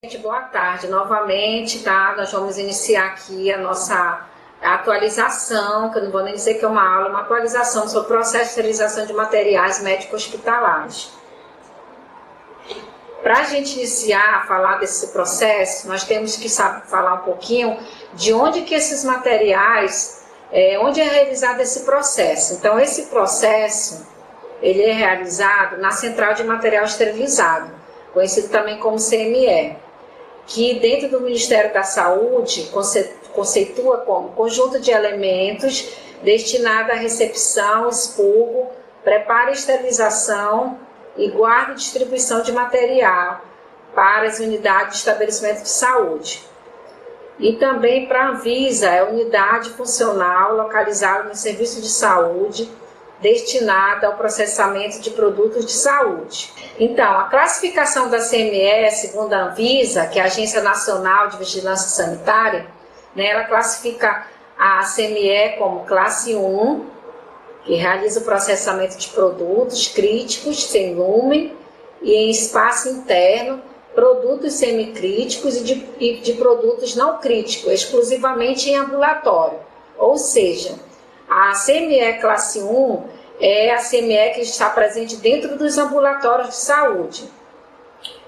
Gente, boa tarde novamente, tá? Nós vamos iniciar aqui a nossa atualização, que eu não vou nem dizer que é uma aula, uma atualização sobre o processo de esterilização de materiais médico-hospitalares. Para a gente iniciar a falar desse processo, nós temos que falar um pouquinho de onde que esses materiais, onde é realizado esse processo. Então, esse processo, ele é realizado na Central de Material Esterilizado, conhecido também como CME, que dentro do Ministério da Saúde conceitua como conjunto de elementos destinado à recepção, expurgo, preparo e esterilização e guarda e distribuição de material para as unidades de estabelecimento de saúde. E também para a Anvisa, é unidade funcional localizada no serviço de saúde, destinada ao processamento de produtos de saúde. Então, a classificação da CME, segundo a Anvisa, que é a Agência Nacional de Vigilância Sanitária, né, ela classifica a CME como classe 1, que realiza o processamento de produtos críticos sem lumen e em espaço interno, produtos semicríticos e de produtos não críticos, exclusivamente em ambulatório. Ou seja, a CME classe 1 é a CME que está presente dentro dos ambulatórios de saúde.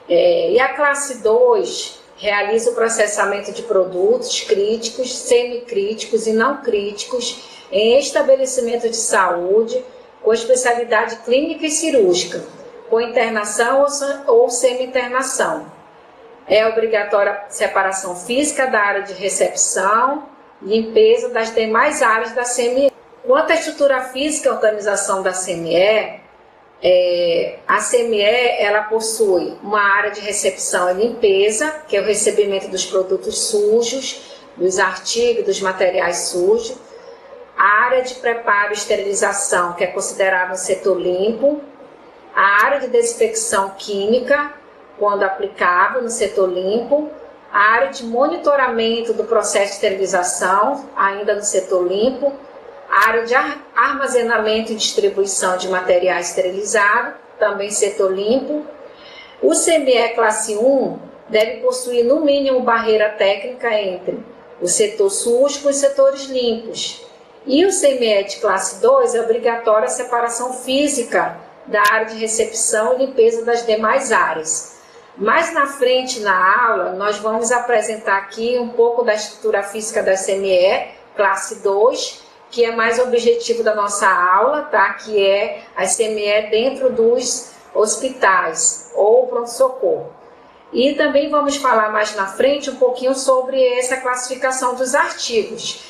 E a classe 2 realiza o processamento de produtos críticos, semicríticos e não críticos em estabelecimento de saúde com especialidade clínica e cirúrgica, com internação ou semi-internação. É obrigatória a separação física da área de recepção, limpeza das demais áreas da CME. Quanto à estrutura física e organização da CME, a CME ela possui uma área de recepção e limpeza, que é o recebimento dos produtos sujos, dos artigos, dos materiais sujos, a área de preparo e esterilização, que é considerada um setor limpo, a área de desinfecção química, quando aplicável, no setor limpo, a área de monitoramento do processo de esterilização, ainda no setor limpo, a área de armazenamento e distribuição de materiais esterilizados, também setor limpo. O CME classe 1 deve possuir no mínimo barreira técnica entre o setor sujo com os setores limpos. E o CME de classe 2 é obrigatória a separação física da área de recepção e limpeza das demais áreas. Mais na frente na aula, nós vamos apresentar aqui um pouco da estrutura física da CME classe 2, que é mais objetivo da nossa aula, tá? Que é a CME dentro dos hospitais ou pronto-socorro. E também vamos falar mais na frente um pouquinho sobre essa classificação dos artigos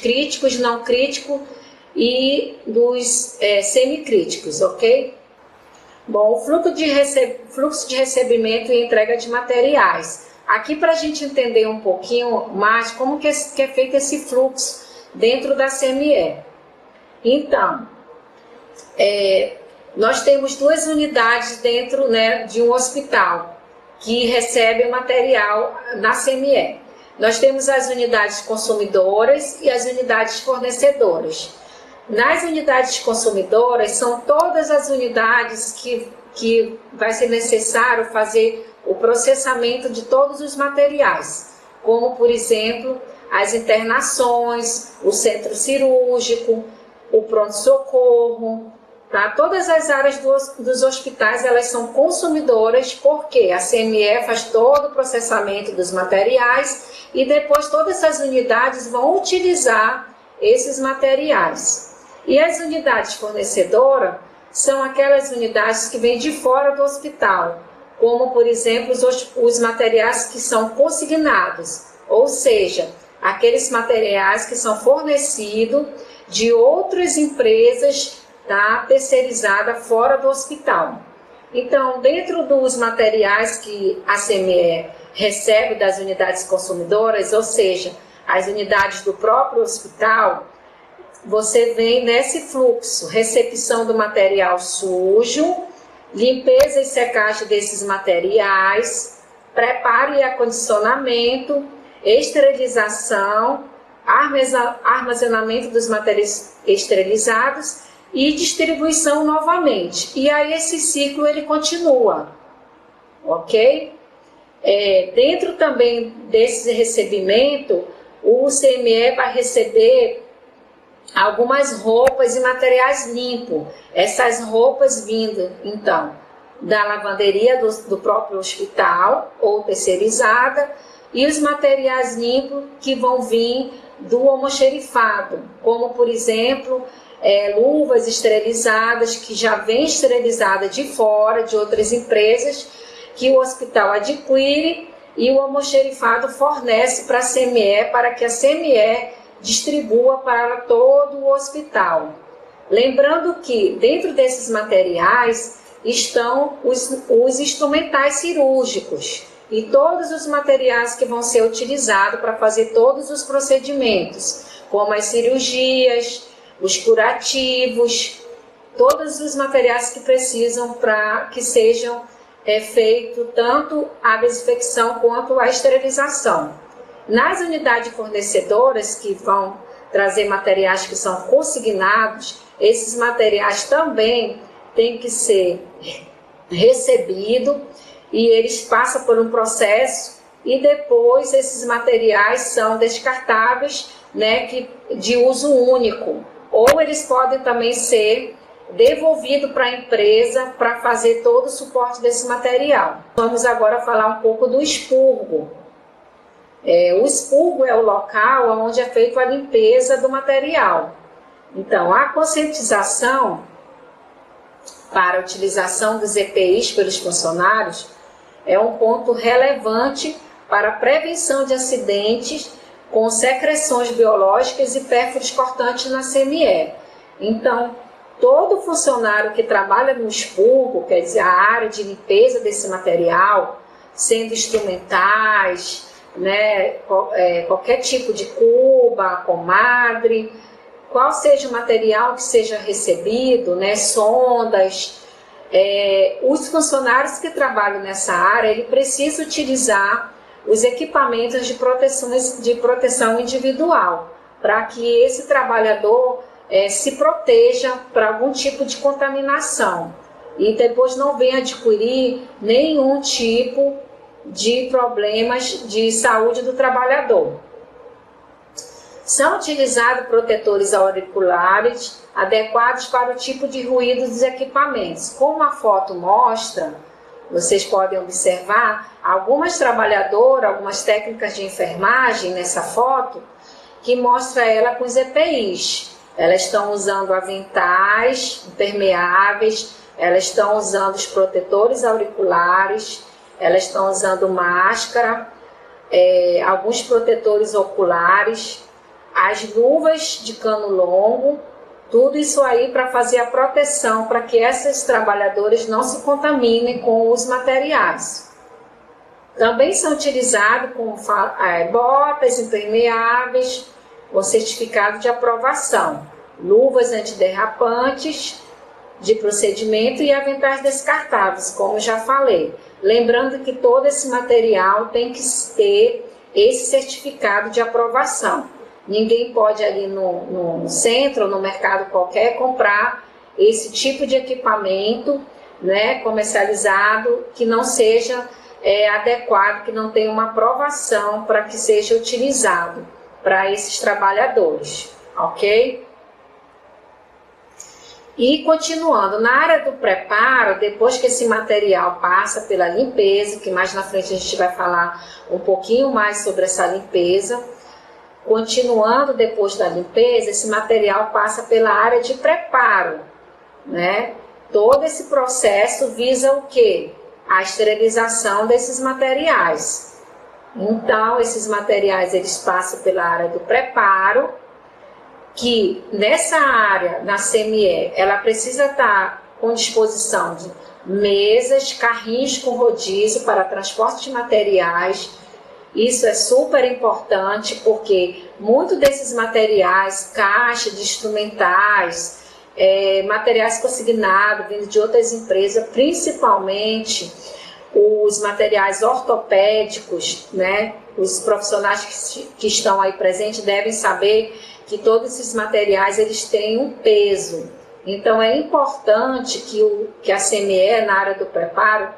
críticos, não críticos e dos semicríticos, ok? Bom, o fluxo de recebimento e entrega de materiais. Aqui para a gente entender um pouquinho mais como que é feito esse fluxo dentro da CME. Então, nós temos duas unidades dentro, né, de um hospital que recebem material na CME. Nós temos as unidades consumidoras e as unidades fornecedoras. Nas unidades consumidoras, são todas as unidades que vai ser necessário fazer o processamento de todos os materiais, como, por exemplo, as internações, o centro cirúrgico, o pronto-socorro, tá? Todas as áreas dos hospitais, elas são consumidoras, porque a CME faz todo o processamento dos materiais e depois todas essas unidades vão utilizar esses materiais. E as unidades fornecedoras são aquelas unidades que vêm de fora do hospital, como, por exemplo, os materiais que são consignados, ou seja, aqueles materiais que são fornecidos de outras empresas, tá, terceirizadas fora do hospital. Então, dentro dos materiais que a CME recebe das unidades consumidoras, ou seja, as unidades do próprio hospital, você vem nesse fluxo: recepção do material sujo, limpeza e secagem desses materiais, preparo e acondicionamento, esterilização, armazenamento dos materiais esterilizados e distribuição novamente. E aí esse ciclo ele continua, ok? Dentro também desse recebimento, o CME vai receber algumas roupas e materiais limpos. Essas roupas vindo, então, da lavanderia do próprio hospital ou terceirizada, e os materiais limpos que vão vir do almoxerifado, como, por exemplo, luvas esterilizadas, que já vem esterilizada de fora, de outras empresas, que o hospital adquire e o almoxerifado fornece para a CME, para que a CME distribua para todo o hospital. Lembrando que dentro desses materiais estão os instrumentais cirúrgicos e todos os materiais que vão ser utilizados para fazer todos os procedimentos, como as cirurgias, os curativos, todos os materiais que precisam para que sejam feito tanto a desinfecção quanto a esterilização. Nas unidades fornecedoras que vão trazer materiais que são consignados, esses materiais também têm que ser recebidos e eles passam por um processo e depois esses materiais são descartáveis, né, de uso único, ou eles podem também ser devolvido para a empresa para fazer todo o suporte desse material. Vamos agora falar um pouco do expurgo. O expurgo é o local onde é feita a limpeza do material. Então, a conscientização para a utilização dos EPIs pelos funcionários é um ponto relevante para a prevenção de acidentes com secreções biológicas e pérfuros cortantes na CME. Então, todo funcionário que trabalha no expurgo, quer dizer, a área de limpeza desse material, sendo instrumentais, né, qualquer tipo de cuba, comadre, qual seja o material que seja recebido, né, sondas, os funcionários que trabalham nessa área, ele precisa utilizar os equipamentos de proteção individual, para que esse trabalhador se proteja para algum tipo de contaminação e depois não venha adquirir nenhum tipo de problemas de saúde do trabalhador. São utilizados protetores auriculares adequados para o tipo de ruído dos equipamentos. Como a foto mostra, vocês podem observar algumas trabalhadoras, algumas técnicas de enfermagem nessa foto, que mostra ela com os EPIs. Elas estão usando aventais impermeáveis, elas estão usando os protetores auriculares, elas estão usando máscara, alguns protetores oculares, as luvas de cano longo, tudo isso aí para fazer a proteção, para que esses trabalhadores não se contaminem com os materiais. Também são utilizados com botas impermeáveis, com certificado de aprovação, luvas antiderrapantes de procedimento e aventais descartáveis, como já falei. Lembrando que todo esse material tem que ter esse certificado de aprovação. Ninguém pode ali no centro ou no mercado qualquer comprar esse tipo de equipamento, né, comercializado que não seja adequado, que não tenha uma aprovação para que seja utilizado para esses trabalhadores, ok? E continuando, na área do preparo, depois que esse material passa pela limpeza, que mais na frente a gente vai falar um pouquinho mais sobre essa limpeza, continuando depois da limpeza, esse material passa pela área de preparo, né? Todo esse processo visa o quê? A esterilização desses materiais. Então, esses materiais eles passam pela área do preparo, que nessa área, na CME, ela precisa estar com disposição de mesas, carrinhos com rodízio para transporte de materiais. Isso é super importante porque muitos desses materiais, caixas de instrumentais, materiais consignados vindo de outras empresas, principalmente os materiais ortopédicos, né? Os profissionais que estão aí presentes devem saber que todos esses materiais eles têm um peso. Então é importante que a CME, na área do preparo,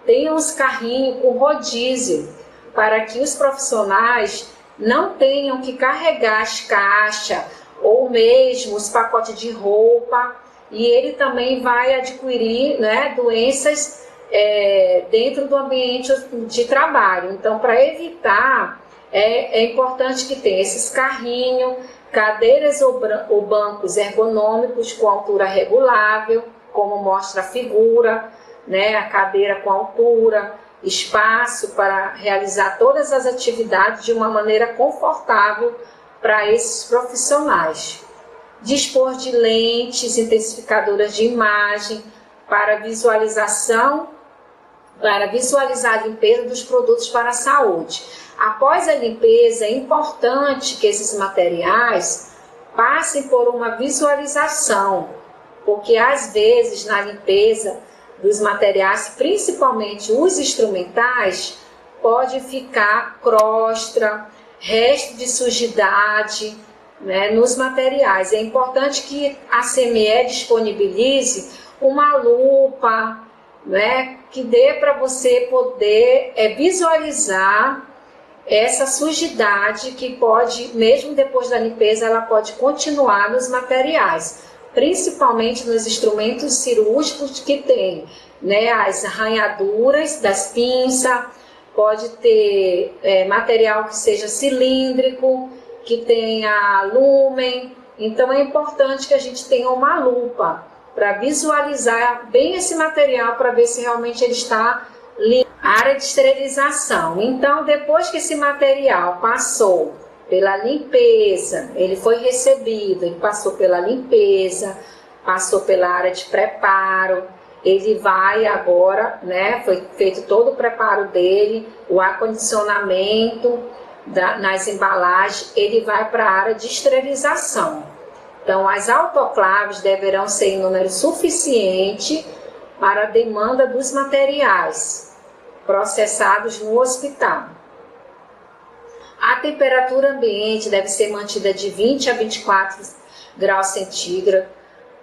tenha uns carrinhos com rodízio, para que os profissionais não tenham que carregar as caixas ou mesmo os pacotes de roupa, e ele também vai adquirir, né, doenças dentro do ambiente de trabalho. Então, para evitar, é importante que tenha esses carrinhos, cadeiras ou bancos ergonômicos com altura regulável, como mostra a figura, né, a cadeira com altura, espaço para realizar todas as atividades de uma maneira confortável para esses profissionais. Dispor de lentes intensificadoras de imagem para visualização, para visualizar a limpeza dos produtos para a saúde. Após a limpeza, é importante que esses materiais passem por uma visualização, porque às vezes na limpeza dos materiais, principalmente os instrumentais, pode ficar crosta, resto de sujidade, né, nos materiais. É importante que a CME disponibilize uma lupa, né, que dê para você poder visualizar essa sujidade que pode, mesmo depois da limpeza, ela pode continuar nos materiais, principalmente nos instrumentos cirúrgicos que tem, né, as arranhaduras das pinças, pode ter material que seja cilíndrico, que tenha lúmen. Então é importante que a gente tenha uma lupa para visualizar bem esse material, para ver se realmente ele está limpo. Área de esterilização. Então, depois que esse material passou pela limpeza, ele foi recebido, ele passou pela limpeza, passou pela área de preparo, ele vai agora, né, foi feito todo o preparo dele, o acondicionamento nas embalagens, ele vai para a área de esterilização. Então, as autoclaves deverão ser em número suficiente para a demanda dos materiais processados no hospital. A temperatura ambiente deve ser mantida de 20 a 24 graus centígrados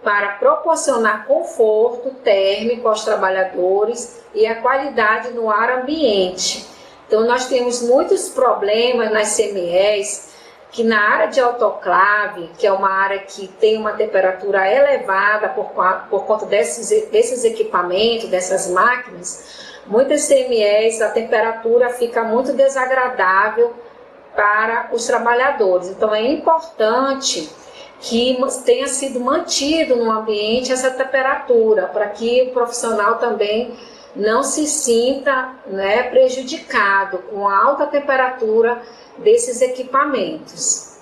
para proporcionar conforto térmico aos trabalhadores e a qualidade no ar ambiente. Então, nós temos muitos problemas nas CMEs, que na área de autoclave, que é uma área que tem uma temperatura elevada por conta desses equipamentos, dessas máquinas, muitas CMEs a temperatura fica muito desagradável para os trabalhadores. Então é importante que tenha sido mantido no ambiente essa temperatura, para que o profissional também não se sinta, né, prejudicado com a alta temperatura desses equipamentos.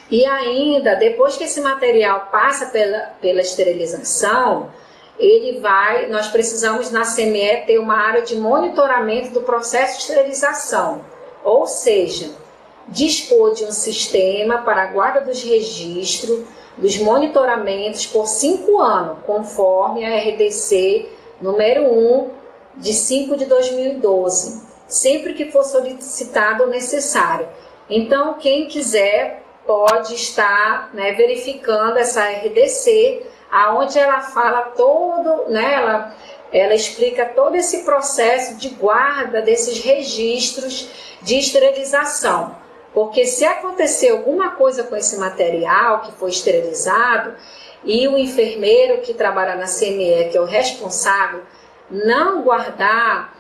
E ainda, depois que esse material passa pela esterilização, nós precisamos na CME ter uma área de monitoramento do processo de esterilização, ou seja, dispor de um sistema para a guarda dos registros, dos monitoramentos por 5 anos, conforme a RDC número 1 de 5 de 2012, sempre que for solicitado o necessário. Então, quem quiser pode estar, né, verificando essa RDC, aonde ela fala todo, né, ela explica todo esse processo de guarda desses registros de esterilização. Porque se acontecer alguma coisa com esse material que foi esterilizado e o enfermeiro que trabalha na CME, que é o responsável, não guardar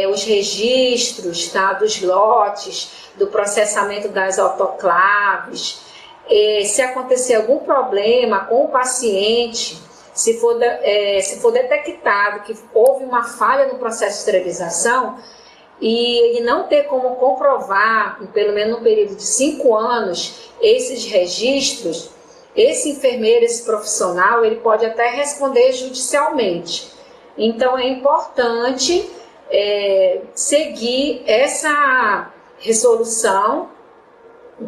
os registros, tá, dos lotes, do processamento das autoclaves, se acontecer algum problema com o paciente, se for detectado que houve uma falha no processo de esterilização e ele não ter como comprovar, pelo menos no período de 5 anos, esses registros, esse enfermeiro, esse profissional, ele pode até responder judicialmente. Então é importante seguir essa resolução.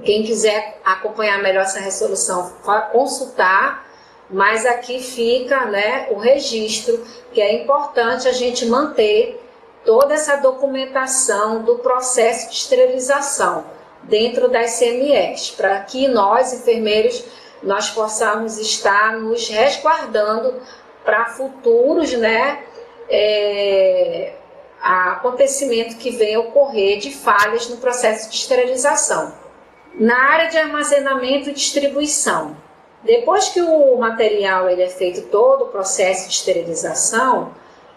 Quem quiser acompanhar melhor essa resolução, consultar, mas aqui fica, né, o registro, que é importante a gente manter toda essa documentação do processo de esterilização dentro das CMEs, para que nós, enfermeiros, nós possamos estar nos resguardando para futuros, né, acontecimento que venha ocorrer de falhas no processo de esterilização. Na área de armazenamento e distribuição, depois que o material ele é feito todo o processo de esterilização,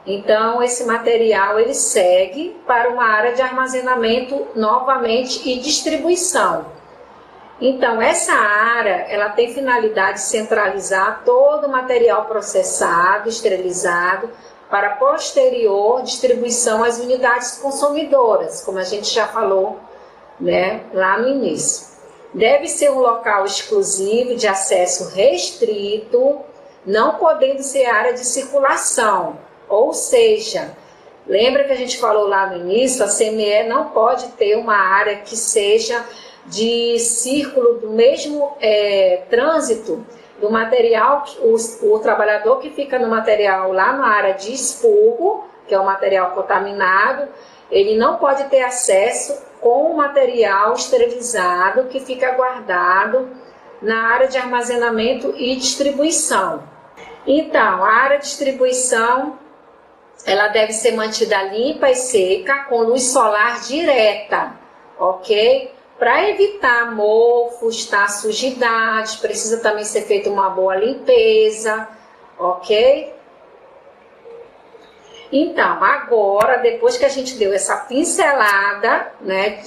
então esse material ele segue para uma área de armazenamento novamente e distribuição. Então essa área ela tem finalidade de centralizar todo o material processado, esterilizado, para posterior distribuição às unidades consumidoras, como a gente já falou, né, lá no início. Deve ser um local exclusivo de acesso restrito, não podendo ser área de circulação. Ou seja, lembra que a gente falou lá no início, a CME não pode ter uma área que seja de círculo do mesmo trânsito do material, o trabalhador que fica no material lá na área de expurgo, que é o material contaminado, ele não pode ter acesso com o material esterilizado que fica guardado na área de armazenamento e distribuição. Então, a área de distribuição, ela deve ser mantida limpa e seca com luz solar direta, ok? Para evitar mofos, tá? Sujidades, precisa também ser feita uma boa limpeza, ok? Então, agora, depois que a gente deu essa pincelada, né,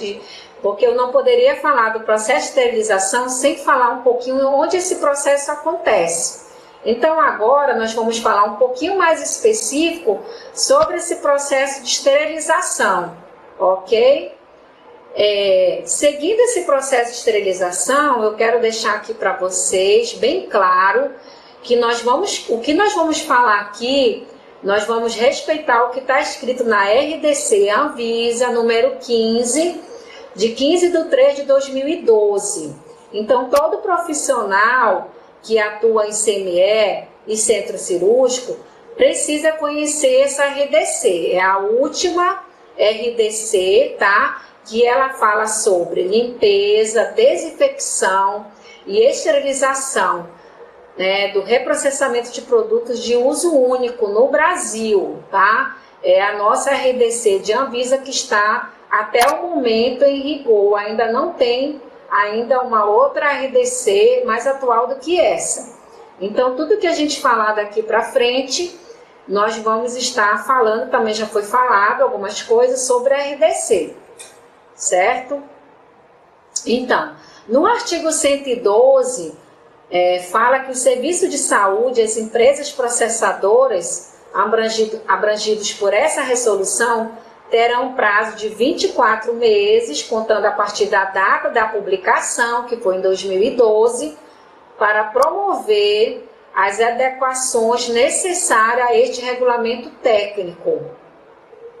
porque eu não poderia falar do processo de esterilização sem falar um pouquinho onde esse processo acontece. Então, agora nós vamos falar um pouquinho mais específico sobre esse processo de esterilização, ok? Seguindo esse processo de esterilização, eu quero deixar aqui para vocês bem claro que o que nós vamos falar aqui, nós vamos respeitar o que está escrito na RDC Anvisa, número 15, de 15/3/2012. Então, todo profissional que atua em CME e centro cirúrgico precisa conhecer essa RDC. É a última RDC, tá? Que ela fala sobre limpeza, desinfecção e esterilização, né, do reprocessamento de produtos de uso único no Brasil, tá? É a nossa RDC de Anvisa que está até o momento em rigor, ainda não tem uma outra RDC mais atual do que essa. Então, tudo que a gente falar daqui para frente, nós vamos estar falando, também já foi falado algumas coisas sobre a RDC, certo? Então, no artigo 112, fala que o serviço de saúde, as empresas processadoras abrangidos por essa resolução, terão um prazo de 24 meses, contando a partir da data da publicação, que foi em 2012, para promover as adequações necessárias a este regulamento técnico.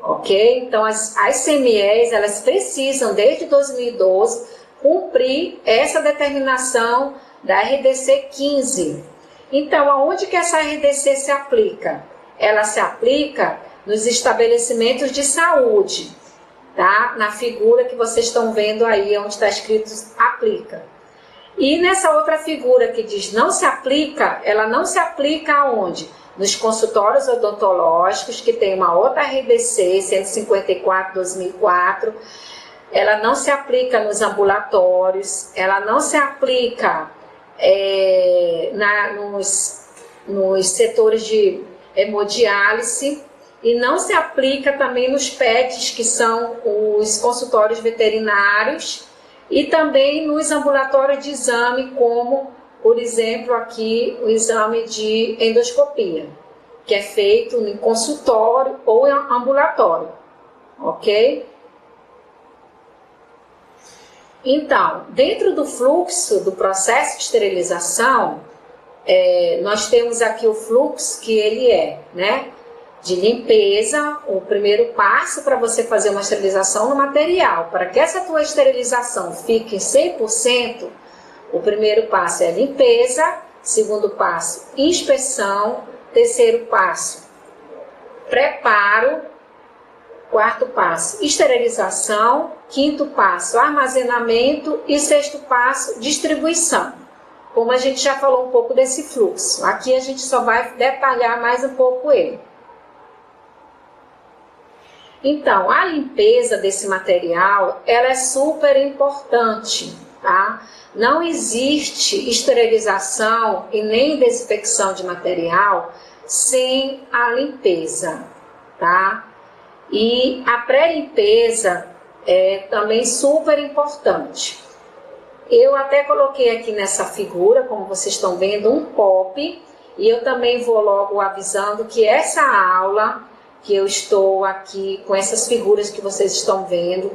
Ok? Então, as CMEs, elas precisam, desde 2012, cumprir essa determinação da RDC 15. Então, aonde que essa RDC se aplica? Ela se aplica nos estabelecimentos de saúde, tá? Na figura que vocês estão vendo aí, onde está escrito aplica. E nessa outra figura que diz não se aplica, ela não se aplica aonde? Nos consultórios odontológicos, que tem uma outra RDC 154/2004, ela não se aplica nos ambulatórios, ela não se aplica nos setores de hemodiálise, e não se aplica também nos PETs, que são os consultórios veterinários, e também nos ambulatórios de exame, como, por exemplo, aqui o exame de endoscopia, que é feito em consultório ou em ambulatório, ok? Então, dentro do fluxo do processo de esterilização, nós temos aqui o fluxo que ele né, de limpeza, o primeiro passo para você fazer uma esterilização no material. Para que essa tua esterilização fique 100%, o primeiro passo é limpeza, segundo passo, inspeção, terceiro passo, preparo, quarto passo, esterilização, quinto passo, armazenamento e sexto passo, distribuição. como a gente já falou um pouco desse fluxo. Aqui a gente só vai detalhar mais um pouco ele. Então, a limpeza desse material, ela é super importante, tá? Não existe esterilização e nem desinfecção de material sem a limpeza, tá? E a pré-limpeza é também super importante. Eu até coloquei aqui nessa figura, como vocês estão vendo, um POP, e eu também vou logo avisando que essa aula que eu estou aqui com essas figuras que vocês estão vendo,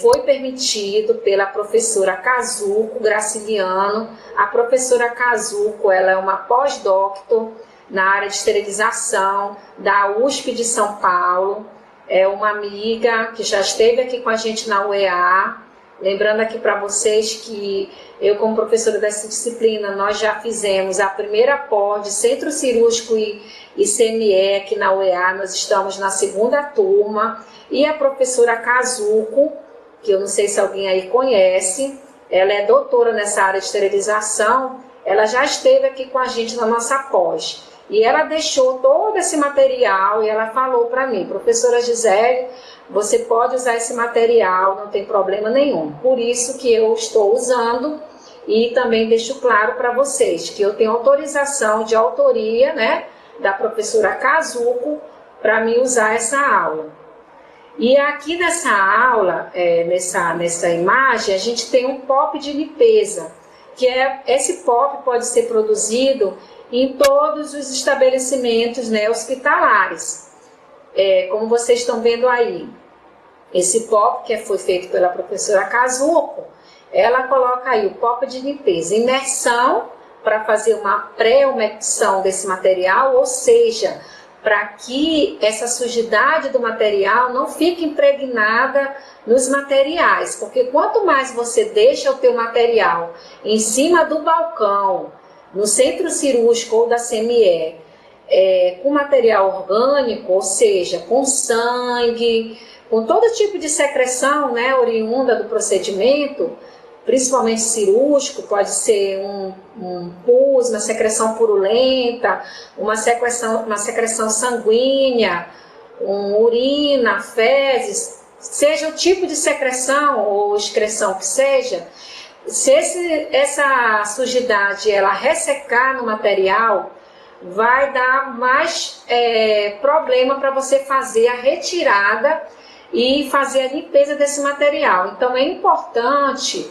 foi permitido pela professora Kazuko Graciliano. A professora Kazuko, ela é uma pós-doctor na área de esterilização da USP de São Paulo, é uma amiga que já esteve aqui com a gente na UEA. Lembrando aqui para vocês que eu, como professora dessa disciplina, nós já fizemos a primeira pós de Centro Cirúrgico e CME aqui na UEA, nós estamos na segunda turma, e a professora Kazuko, que eu não sei se alguém aí conhece, ela é doutora nessa área de esterilização, ela já esteve aqui com a gente na nossa pós, e ela deixou todo esse material e ela falou para mim, professora Gisele, você pode usar esse material, não tem problema nenhum. Por isso que eu estou usando e também deixo claro para vocês que eu tenho autorização de autoria, né, da professora Kazuko para me usar essa aula. E aqui nessa aula, nessa imagem, a gente tem um POP de limpeza, que esse POP pode ser produzido em todos os estabelecimentos, né, hospitalares. Como vocês estão vendo aí, esse POP que foi feito pela professora Kazuko, ela coloca aí o POP de limpeza, imersão para fazer uma pré-umecção desse material, ou seja, para que essa sujidade do material não fique impregnada nos materiais, porque quanto mais você deixa o teu material em cima do balcão, no centro cirúrgico ou da CME, com material orgânico, ou seja, com sangue, com todo tipo de secreção, né, oriunda do procedimento, principalmente cirúrgico, pode ser um pus, uma secreção purulenta, uma secreção sanguínea, urina, fezes, seja o tipo de secreção ou excreção que seja, se essa sujidade ela ressecar no material, vai dar mais problema para você fazer a retirada e fazer a limpeza desse material. Então é importante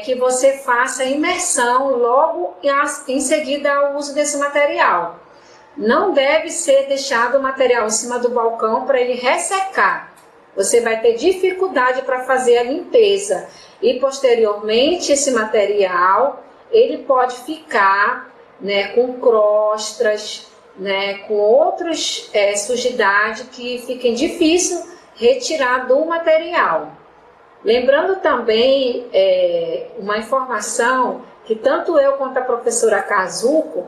que você faça a imersão logo em seguida ao uso desse material. Não deve ser deixado o material em cima do balcão para ele ressecar. Você vai ter dificuldade para fazer a limpeza e posteriormente esse material ele pode ficar, né, com crostras, né, com outras sujidades que fiquem difícil retirar do material. Lembrando também uma informação que tanto eu quanto a professora Kazuko,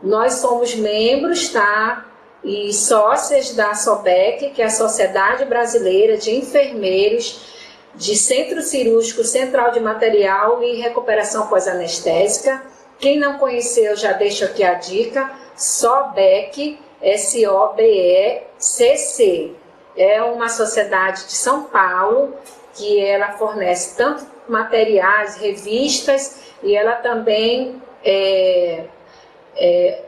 nós somos membros, tá, e sócias da SOBEC, que é a Sociedade Brasileira de Enfermeiros de Centro Cirúrgico Central de Material e Recuperação Pós-Anestésica. Quem não conheceu, já deixo aqui a dica, SOBEC, SOBECC. É uma sociedade de São Paulo, que ela fornece tanto materiais, revistas, e ela também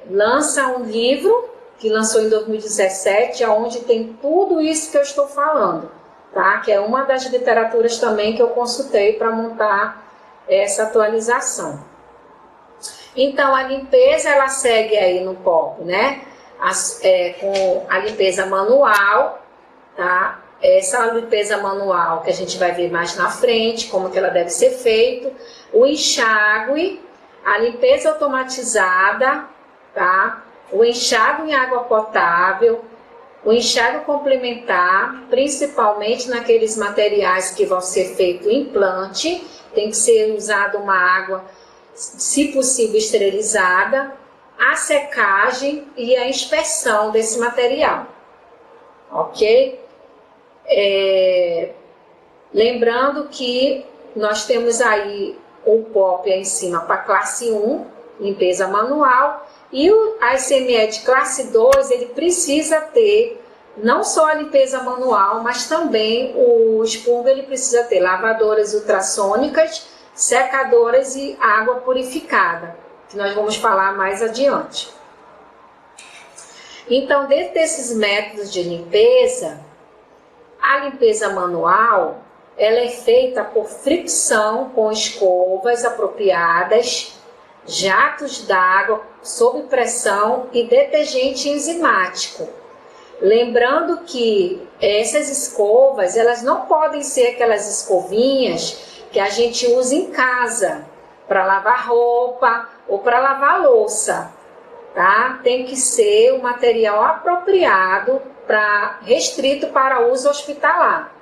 lança um livro, que lançou em 2017, onde tem tudo isso que eu estou falando, tá? Que é uma das literaturas também que eu consultei para montar essa atualização. Então, a limpeza, ela segue aí no POP, né? Com a limpeza manual, tá? Essa limpeza manual que a gente vai ver mais na frente, como que ela deve ser feita, o enxágue, a limpeza automatizada, tá? O enxágue em água potável, o enxágue complementar, principalmente naqueles materiais que vão ser feito implante, tem que ser usada uma água, se possível, esterilizada, a secagem e a inspeção desse material, ok? Lembrando que nós temos aí o POP é em cima para classe 1, limpeza manual, e a SME de classe 2, ele precisa ter não só a limpeza manual, mas também o expurgo, ele precisa ter lavadoras ultrassônicas, secadoras e água purificada, que nós vamos falar mais adiante. Então, dentro desses métodos de limpeza, a limpeza manual, ela é feita por fricção com escovas apropriadas, jatos d'água sob pressão e detergente enzimático. Lembrando que essas escovas, elas não podem ser aquelas escovinhas que a gente usa em casa para lavar roupa ou para lavar louça, tá? Tem que ser um material apropriado, restrito para uso hospitalar.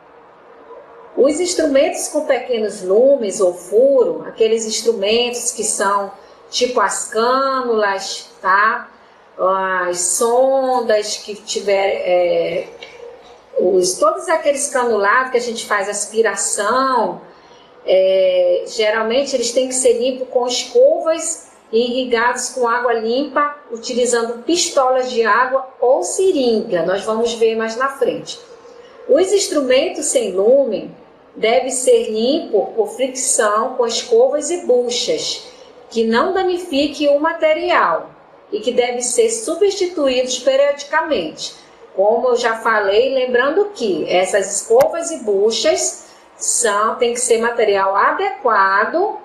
Os instrumentos com pequenos lumes ou furo, aqueles instrumentos que são tipo as cânulas, tá? As sondas que tiver, todos aqueles canulados que a gente faz aspiração, geralmente eles têm que ser limpos com escovas e irrigados com água limpa, utilizando pistolas de água ou seringa. Nós vamos ver mais na frente. Os instrumentos sem lume devem ser limpos por fricção com escovas e buchas, que não danifiquem o material e que devem ser substituídos periodicamente. Como eu já falei, lembrando que essas escovas e buchas tem que ser material adequado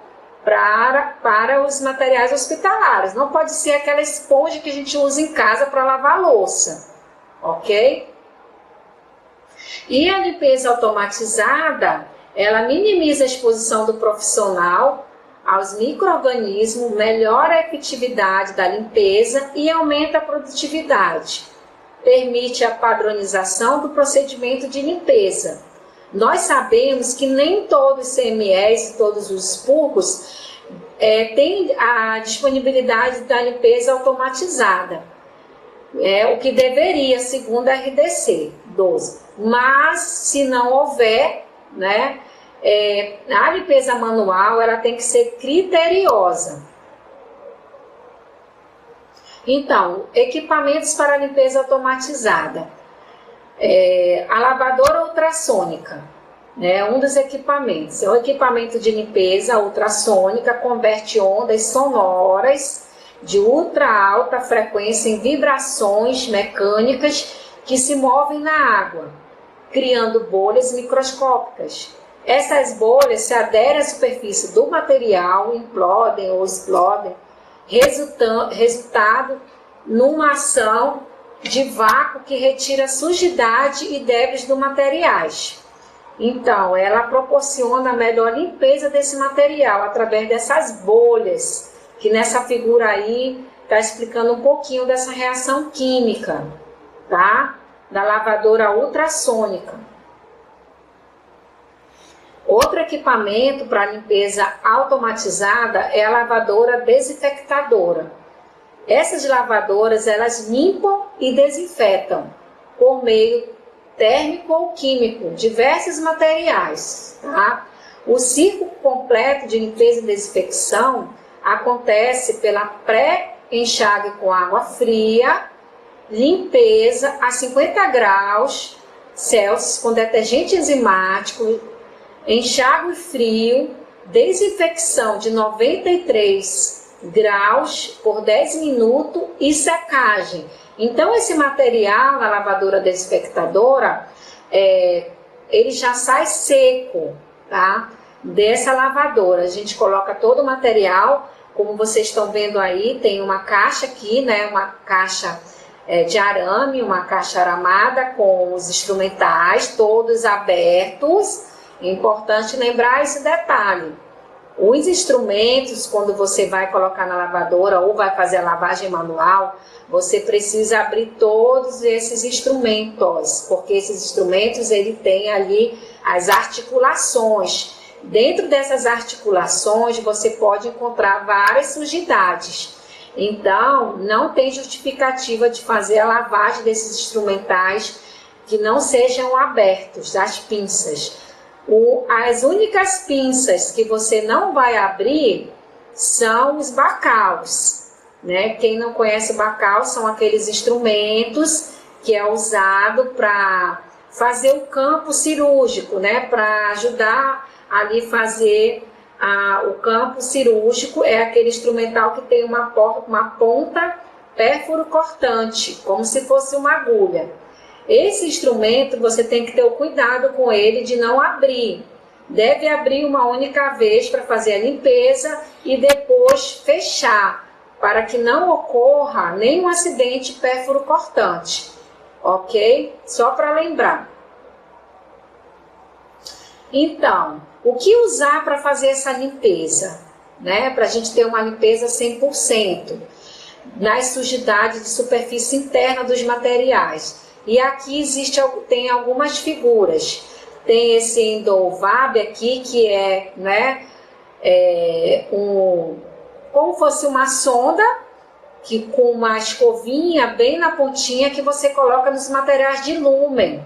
para os materiais hospitalares. Não pode ser aquela esponja que a gente usa em casa para lavar louça, ok? E a limpeza automatizada, ela minimiza a exposição do profissional aos micro-organismos, melhora a efetividade da limpeza e aumenta a produtividade. Permite a padronização do procedimento de limpeza. Nós sabemos que nem todos os CMEs e todos os expurgos têm a disponibilidade da limpeza automatizada. É o que deveria, segundo a RDC 12. Mas, se não houver, né, a limpeza manual ela tem que ser criteriosa. Então, equipamentos para limpeza automatizada. A lavadora ultrassônica, né, um dos equipamentos. É o equipamento de limpeza ultrassônica, converte ondas sonoras de ultra alta frequência em vibrações mecânicas que se movem na água, criando bolhas microscópicas. Essas bolhas se aderem à superfície do material, implodem ou explodem, resultado numa ação de vácuo que retira sujidade e débris do materiais. Então, ela proporciona a melhor limpeza desse material através dessas bolhas, que nessa figura aí está explicando um pouquinho dessa reação química, tá? Da lavadora ultrassônica. Outro equipamento para limpeza automatizada é a lavadora desinfectadora. Essas lavadoras, elas limpam e desinfetam por meio térmico ou químico diversos materiais, tá? O ciclo completo de limpeza e desinfecção acontece pela pré-enxágue com água fria, limpeza a 50 graus Celsius com detergente enzimático, enxágue frio, desinfecção de 93 graus por 10 minutos e secagem. Então, esse material na lavadora desinfectadora, ele já sai seco, tá? Dessa lavadora. A gente coloca todo o material, como vocês estão vendo aí, tem uma caixa aqui, né? Uma caixa de arame, uma caixa aramada com os instrumentais todos abertos. É importante lembrar esse detalhe. Os instrumentos, quando você vai colocar na lavadora ou vai fazer a lavagem manual, você precisa abrir todos esses instrumentos, porque esses instrumentos ele tem ali as articulações. Dentro dessas articulações você pode encontrar várias sujidades. Então, não tem justificativa de fazer a lavagem desses instrumentais que não sejam abertos, as pinças. As únicas pinças que você não vai abrir são os bacaus, né? Quem não conhece bacal são aqueles instrumentos que é usado para fazer o campo cirúrgico, né? Para ajudar ali fazer o campo cirúrgico. É aquele instrumental que tem uma ponta pérfuro cortante, como se fosse uma agulha. Esse instrumento você tem que ter o cuidado com ele de não abrir. Deve abrir uma única vez para fazer a limpeza e depois fechar, para que não ocorra nenhum acidente pérfuro cortante. Ok? Só para lembrar. Então, o que usar para fazer essa limpeza? Né? Para a gente ter uma limpeza 100% nas sujidades de superfície interna dos materiais. E aqui tem algumas figuras. Tem esse Endovab aqui, que é, né, como fosse uma sonda, que com uma escovinha bem na pontinha que você coloca nos materiais de lumen,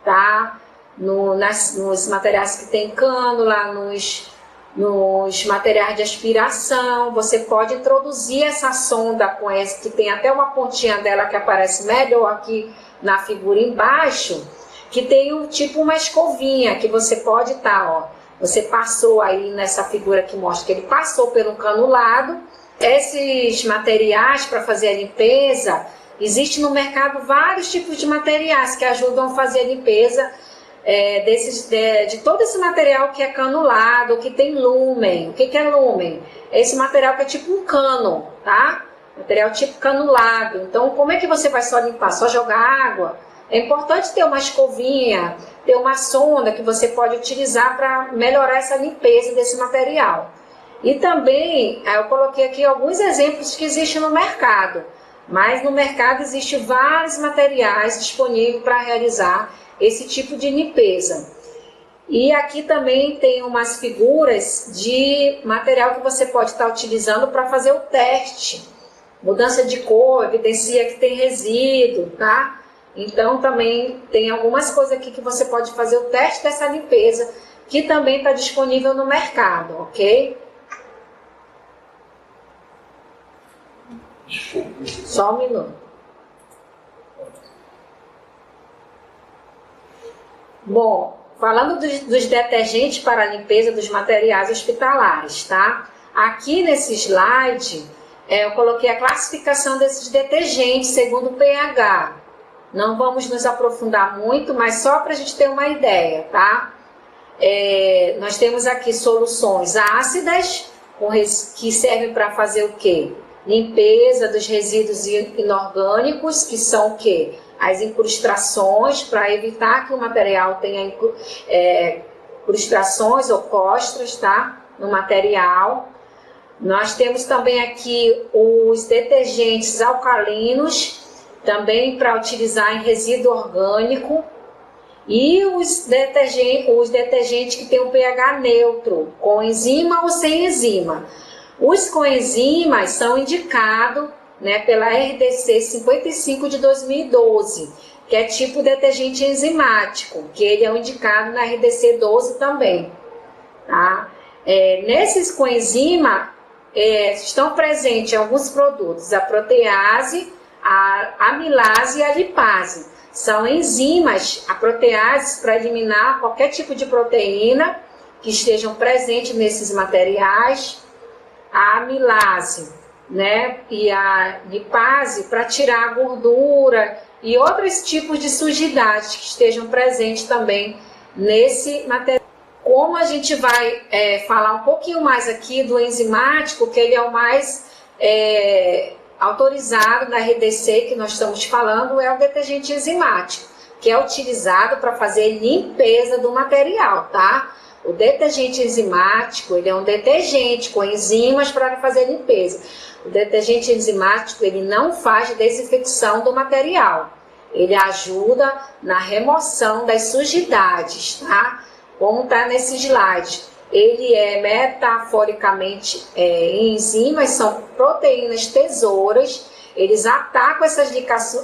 tá? Nos materiais que tem cânula, nos materiais de aspiração, você pode introduzir essa sonda com essa, que tem até uma pontinha dela que aparece melhor aqui na figura embaixo, que tem tipo uma escovinha que você pode você passou aí nessa figura que mostra que ele passou pelo canulado. Esses materiais para fazer a limpeza, existe no mercado vários tipos de materiais que ajudam a fazer a limpeza de todo esse material que é canulado, que tem lumen. O que é lumen? É esse material que é tipo um cano, tá? Material tipo canulado. Então, como é que você vai só limpar? Só jogar água? É importante ter uma escovinha, ter uma sonda que você pode utilizar para melhorar essa limpeza desse material. E também, eu coloquei aqui alguns exemplos que existem no mercado. Mas no mercado existem vários materiais disponíveis para realizar esse tipo de limpeza. E aqui também tem umas figuras de material que você pode estar utilizando para fazer o teste. Mudança de cor, evidencia que tem resíduo, tá? Então também tem algumas coisas aqui que você pode fazer o teste dessa limpeza, que também está disponível no mercado, ok? Só um minuto. Bom, falando dos detergentes para a limpeza dos materiais hospitalares, tá? Aqui nesse slide, eu coloquei a classificação desses detergentes segundo o pH. Não vamos nos aprofundar muito, mas só para a gente ter uma ideia, tá? Nós temos aqui soluções ácidas, que servem para fazer o quê? Limpeza dos resíduos inorgânicos, que são o quê? As incrustações, para evitar que o material tenha incrustações ou costras, tá? No material. Nós temos também aqui os detergentes alcalinos, também para utilizar em resíduo orgânico. E os detergentes que têm um pH neutro, com enzima ou sem enzima. Os coenzimas são indicados, né, pela RDC 55 de 2012, que é tipo detergente enzimático, que ele é indicado na RDC 12 também. Tá? Nesses coenzimas estão presentes alguns produtos, a protease, a amilase e a lipase. São enzimas, a protease, para eliminar qualquer tipo de proteína que estejam presentes nesses materiais. A amilase, né, e a lipase para tirar a gordura e outros tipos de sujidades que estejam presentes também nesse material. Como a gente vai falar um pouquinho mais aqui do enzimático, que ele é o mais autorizado na RDC que nós estamos falando, é o detergente enzimático, que é utilizado para fazer limpeza do material, tá? O detergente enzimático, ele é um detergente com enzimas para fazer limpeza. O detergente enzimático, ele não faz desinfecção do material. Ele ajuda na remoção das sujidades, tá? Como está nesse slide. Ele é metaforicamente enzimas, são proteínas tesouras. Eles atacam essas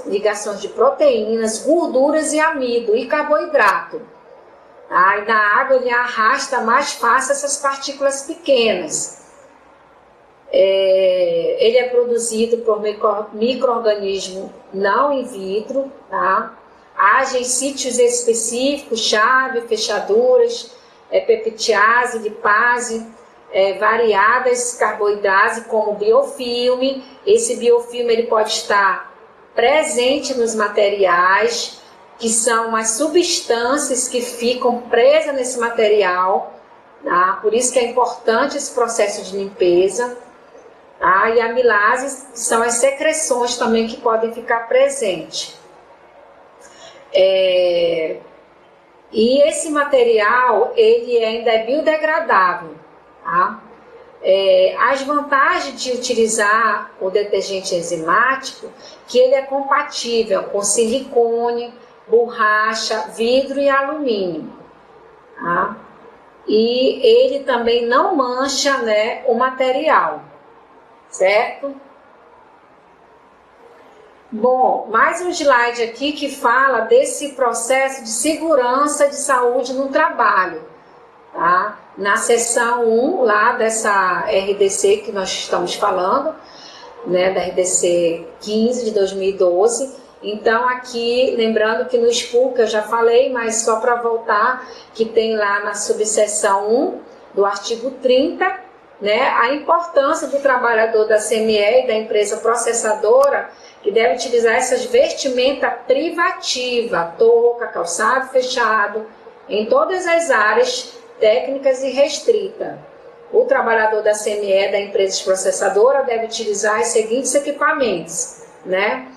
ligações de proteínas, gorduras e amido e carboidrato. Aí na água ele arrasta mais fácil essas partículas pequenas. Ele é produzido por micro-organismo não in vitro, tá? Age em sítios específicos, chave, fechaduras, peptiase, lipase, variadas, carboidase, como biofilme. Esse biofilme ele pode estar presente nos materiais, que são as substâncias que ficam presas nesse material, tá? Por isso que é importante esse processo de limpeza. E amilases são as secreções também que podem ficar presentes. E esse material ele ainda é biodegradável. Tá? As vantagens de utilizar o detergente enzimático, que ele é compatível com silicone, borracha, vidro e alumínio. Tá? E ele também não mancha, né, o material. Certo? Bom, mais um slide aqui que fala desse processo de segurança de saúde no trabalho, tá? Na seção 1 lá dessa RDC que nós estamos falando, né, da RDC 15 de 2012. Então aqui, lembrando que no SPUC eu já falei, mas só para voltar, que tem lá na subseção 1 do artigo 30, né, a importância do trabalhador da CME e da empresa processadora, que deve utilizar essas vestimentas privativas, touca, calçado fechado, em todas as áreas técnicas e restritas. O trabalhador da CME, da empresa processadora, deve utilizar os seguintes equipamentos, né,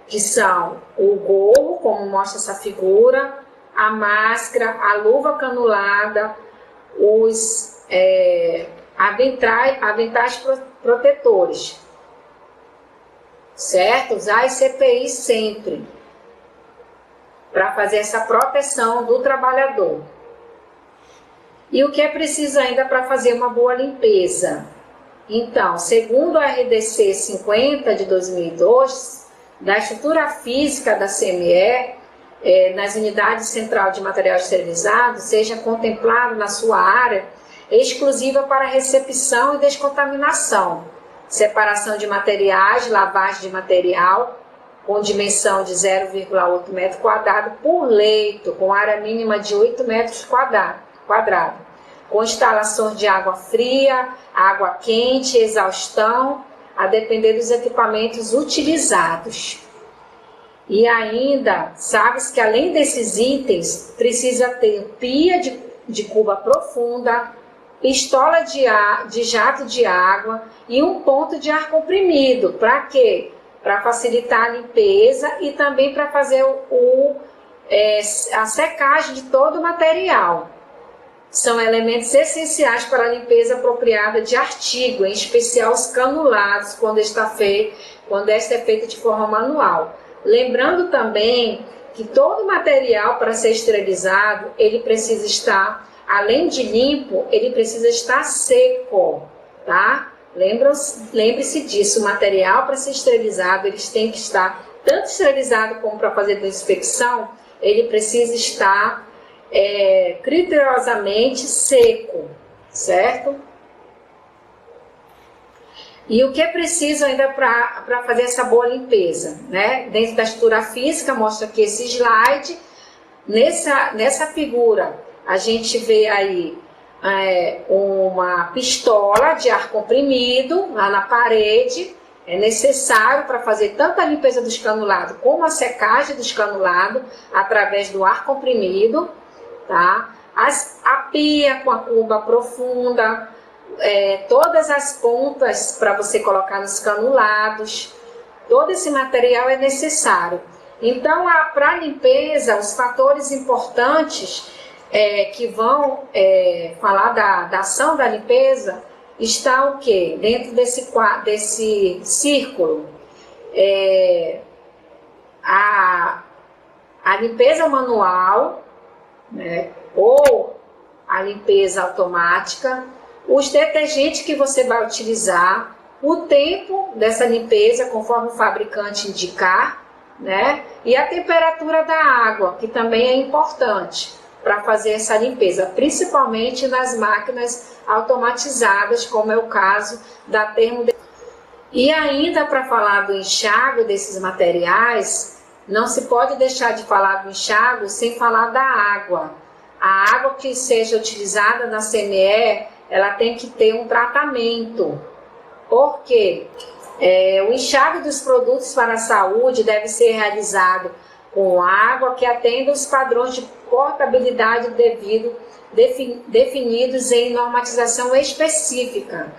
que são o gorro, como mostra essa figura, a máscara, a luva canulada, os aventais protetores, certo? Usar as CPI sempre para fazer essa proteção do trabalhador. E o que é preciso ainda para fazer uma boa limpeza? Então, segundo a RDC 50 de 2002, da estrutura física da CME, nas unidades central de material esterilizado, seja contemplado na sua área exclusiva para recepção e descontaminação, separação de materiais, lavagem de material, com dimensão de 0,8 metro quadrado por leito, com área mínima de 8 metros quadrado, com instalações de água fria, água quente, exaustão, a depender dos equipamentos utilizados. E ainda, sabes que além desses itens, precisa ter pia de cuba profunda, pistola de jato de água e um ponto de ar comprimido. Para quê? Para facilitar a limpeza e também para fazer a secagem de todo o material. São elementos essenciais para a limpeza apropriada de artigo, em especial os canulados, quando esta é feita de forma manual. Lembrando também que todo material para ser esterilizado, ele precisa estar, além de limpo, ele precisa estar seco, tá? Lembre-se disso, o material para ser esterilizado, eles têm que estar tanto esterilizado como para fazer desinfecção, ele precisa estar criteriosamente seco, certo? E o que é preciso ainda para fazer essa boa limpeza, né? Dentro da estrutura física, mostra aqui esse slide. Nessa figura, a gente vê aí uma pistola de ar comprimido lá na parede. É necessário para fazer tanto a limpeza dos canulados como a secagem dos canulados através do ar comprimido, tá? A pia com a cuba profunda, todas as pontas para você colocar nos canulados, todo esse material é necessário. Então, para a limpeza, os fatores importantes que vão falar da ação da limpeza, está o quê? Dentro desse círculo, a limpeza manual, né, ou a limpeza automática, os detergentes que você vai utilizar, o tempo dessa limpeza, conforme o fabricante indicar, né? E a temperatura da água, que também é importante para fazer essa limpeza, principalmente nas máquinas automatizadas, como é o caso da termodinâmica. E ainda para falar do enxágue desses materiais, não se pode deixar de falar do enxágue sem falar da água. A água que seja utilizada na CME, ela tem que ter um tratamento. Por quê? O enxágue dos produtos para a saúde deve ser realizado com água que atenda os padrões de portabilidade definidos em normatização específica,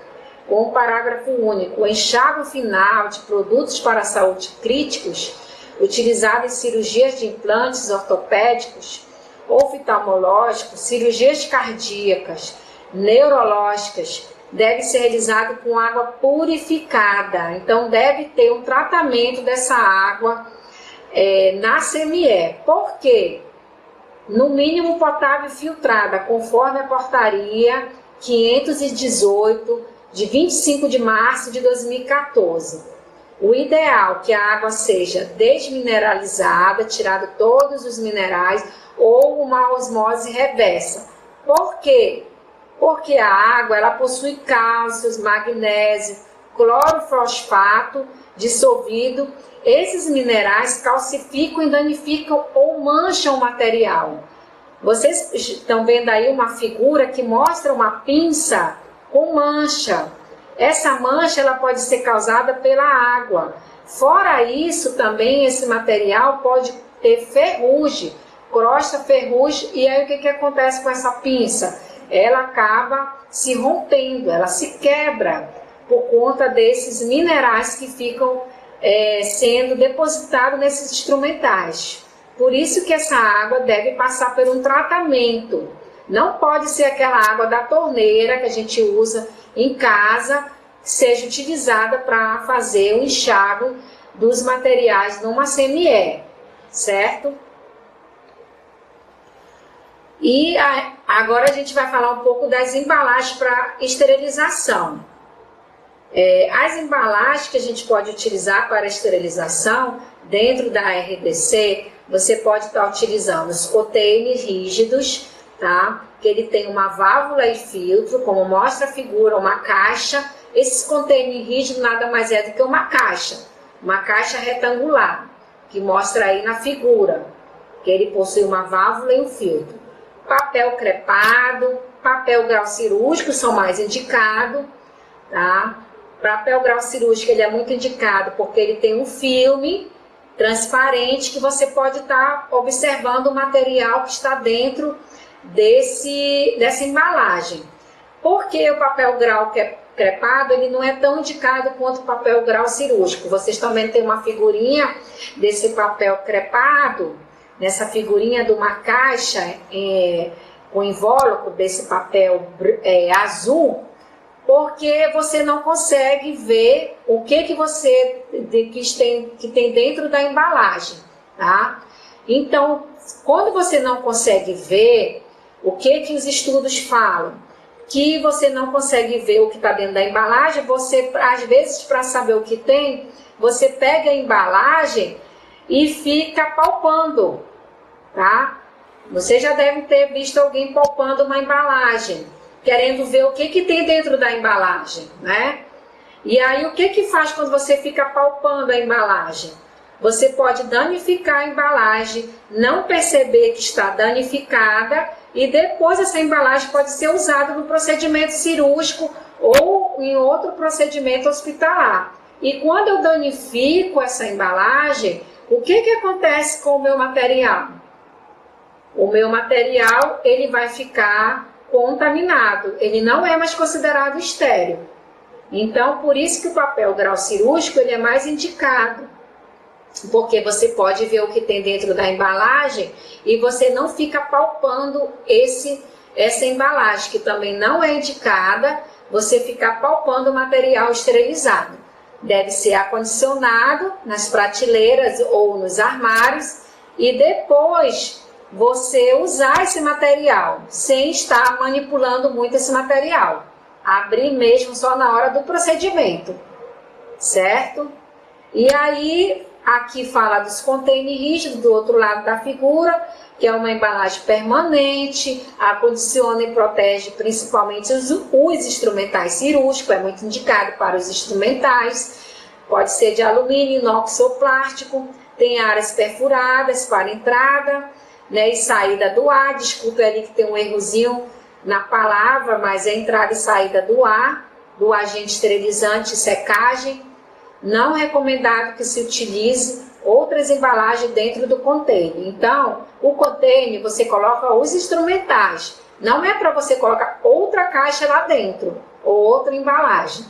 com o parágrafo único. O enxágue final de produtos para a saúde críticos, utilizado em cirurgias de implantes ortopédicos, oftalmológicos, cirurgias cardíacas, neurológicas, deve ser realizado com água purificada. Então, deve ter um tratamento dessa água na CME. Por quê? No mínimo potável filtrada, conforme a portaria 518, de 25 de março de 2014. O ideal é que a água seja desmineralizada, tirado todos os minerais, ou uma osmose reversa. Por quê? Porque a água ela possui cálcio, magnésio, clorofosfato dissolvido. Esses minerais calcificam e danificam ou mancham o material. Vocês estão vendo aí uma figura que mostra uma pinça com mancha. Essa mancha ela pode ser causada pela água. Fora isso, também esse material pode ter ferrugem, crosta, ferrugem, e aí o que acontece com essa pinça? Ela acaba se rompendo, ela se quebra por conta desses minerais que ficam sendo depositados nesses instrumentais. Por isso que essa água deve passar por um tratamento. Não pode ser aquela água da torneira que a gente usa em casa, que seja utilizada para fazer o enxágue dos materiais numa CME, certo? E agora a gente vai falar um pouco das embalagens para esterilização. As embalagens que a gente pode utilizar para esterilização, dentro da RDC, você pode estar utilizando os containers rígidos, tá? Que ele tem uma válvula e filtro, como mostra a figura, uma caixa. Esses containers rígidos nada mais é do que uma caixa retangular, que mostra aí na figura, que ele possui uma válvula e um filtro. Papel crepado, papel grau cirúrgico são mais indicados, tá? Papel grau cirúrgico ele é muito indicado porque ele tem um filme transparente que você pode estar observando o material que está dentro dessa embalagem. Porque o papel grau crepado ele não é tão indicado quanto o papel grau cirúrgico. Vocês também têm uma figurinha desse papel crepado, nessa figurinha de uma caixa com invólucro desse papel azul, porque você não consegue ver o que tem dentro da embalagem, tá? Então, quando você não consegue ver, o que os estudos falam? Que você não consegue ver o que está dentro da embalagem, você, às vezes, para saber o que tem, você pega a embalagem e fica palpando, tá? Você já deve ter visto alguém palpando uma embalagem, querendo ver o que tem dentro da embalagem, né? E aí, o que faz quando você fica palpando a embalagem? Você pode danificar a embalagem, não perceber que está danificada, e depois essa embalagem pode ser usada no procedimento cirúrgico ou em outro procedimento hospitalar. E quando eu danifico essa embalagem, o que acontece com o meu material? O meu material ele vai ficar contaminado, ele não é mais considerado estéril. Então, por isso que o papel grau cirúrgico ele é mais indicado, porque você pode ver o que tem dentro da embalagem e você não fica palpando essa embalagem, que também não é indicada você ficar palpando o material esterilizado. Deve ser acondicionado nas prateleiras ou nos armários e depois você usar esse material, sem estar manipulando muito esse material. Abrir mesmo só na hora do procedimento, certo? E aí, Aqui fala dos containers rígidos, do outro lado da figura, que é uma embalagem permanente, acondiciona e protege principalmente os instrumentais cirúrgicos, é muito indicado para os instrumentais, pode ser de alumínio, inox ou plástico, tem áreas perfuradas para entrada, né, e saída do ar. Desculpe ali que tem um errozinho na palavra, mas é entrada e saída do ar, do agente esterilizante e secagem. Não recomendado que se utilize outras embalagens dentro do container. Então, o container você coloca os instrumentais. Não é para você colocar outra caixa lá dentro ou outra embalagem,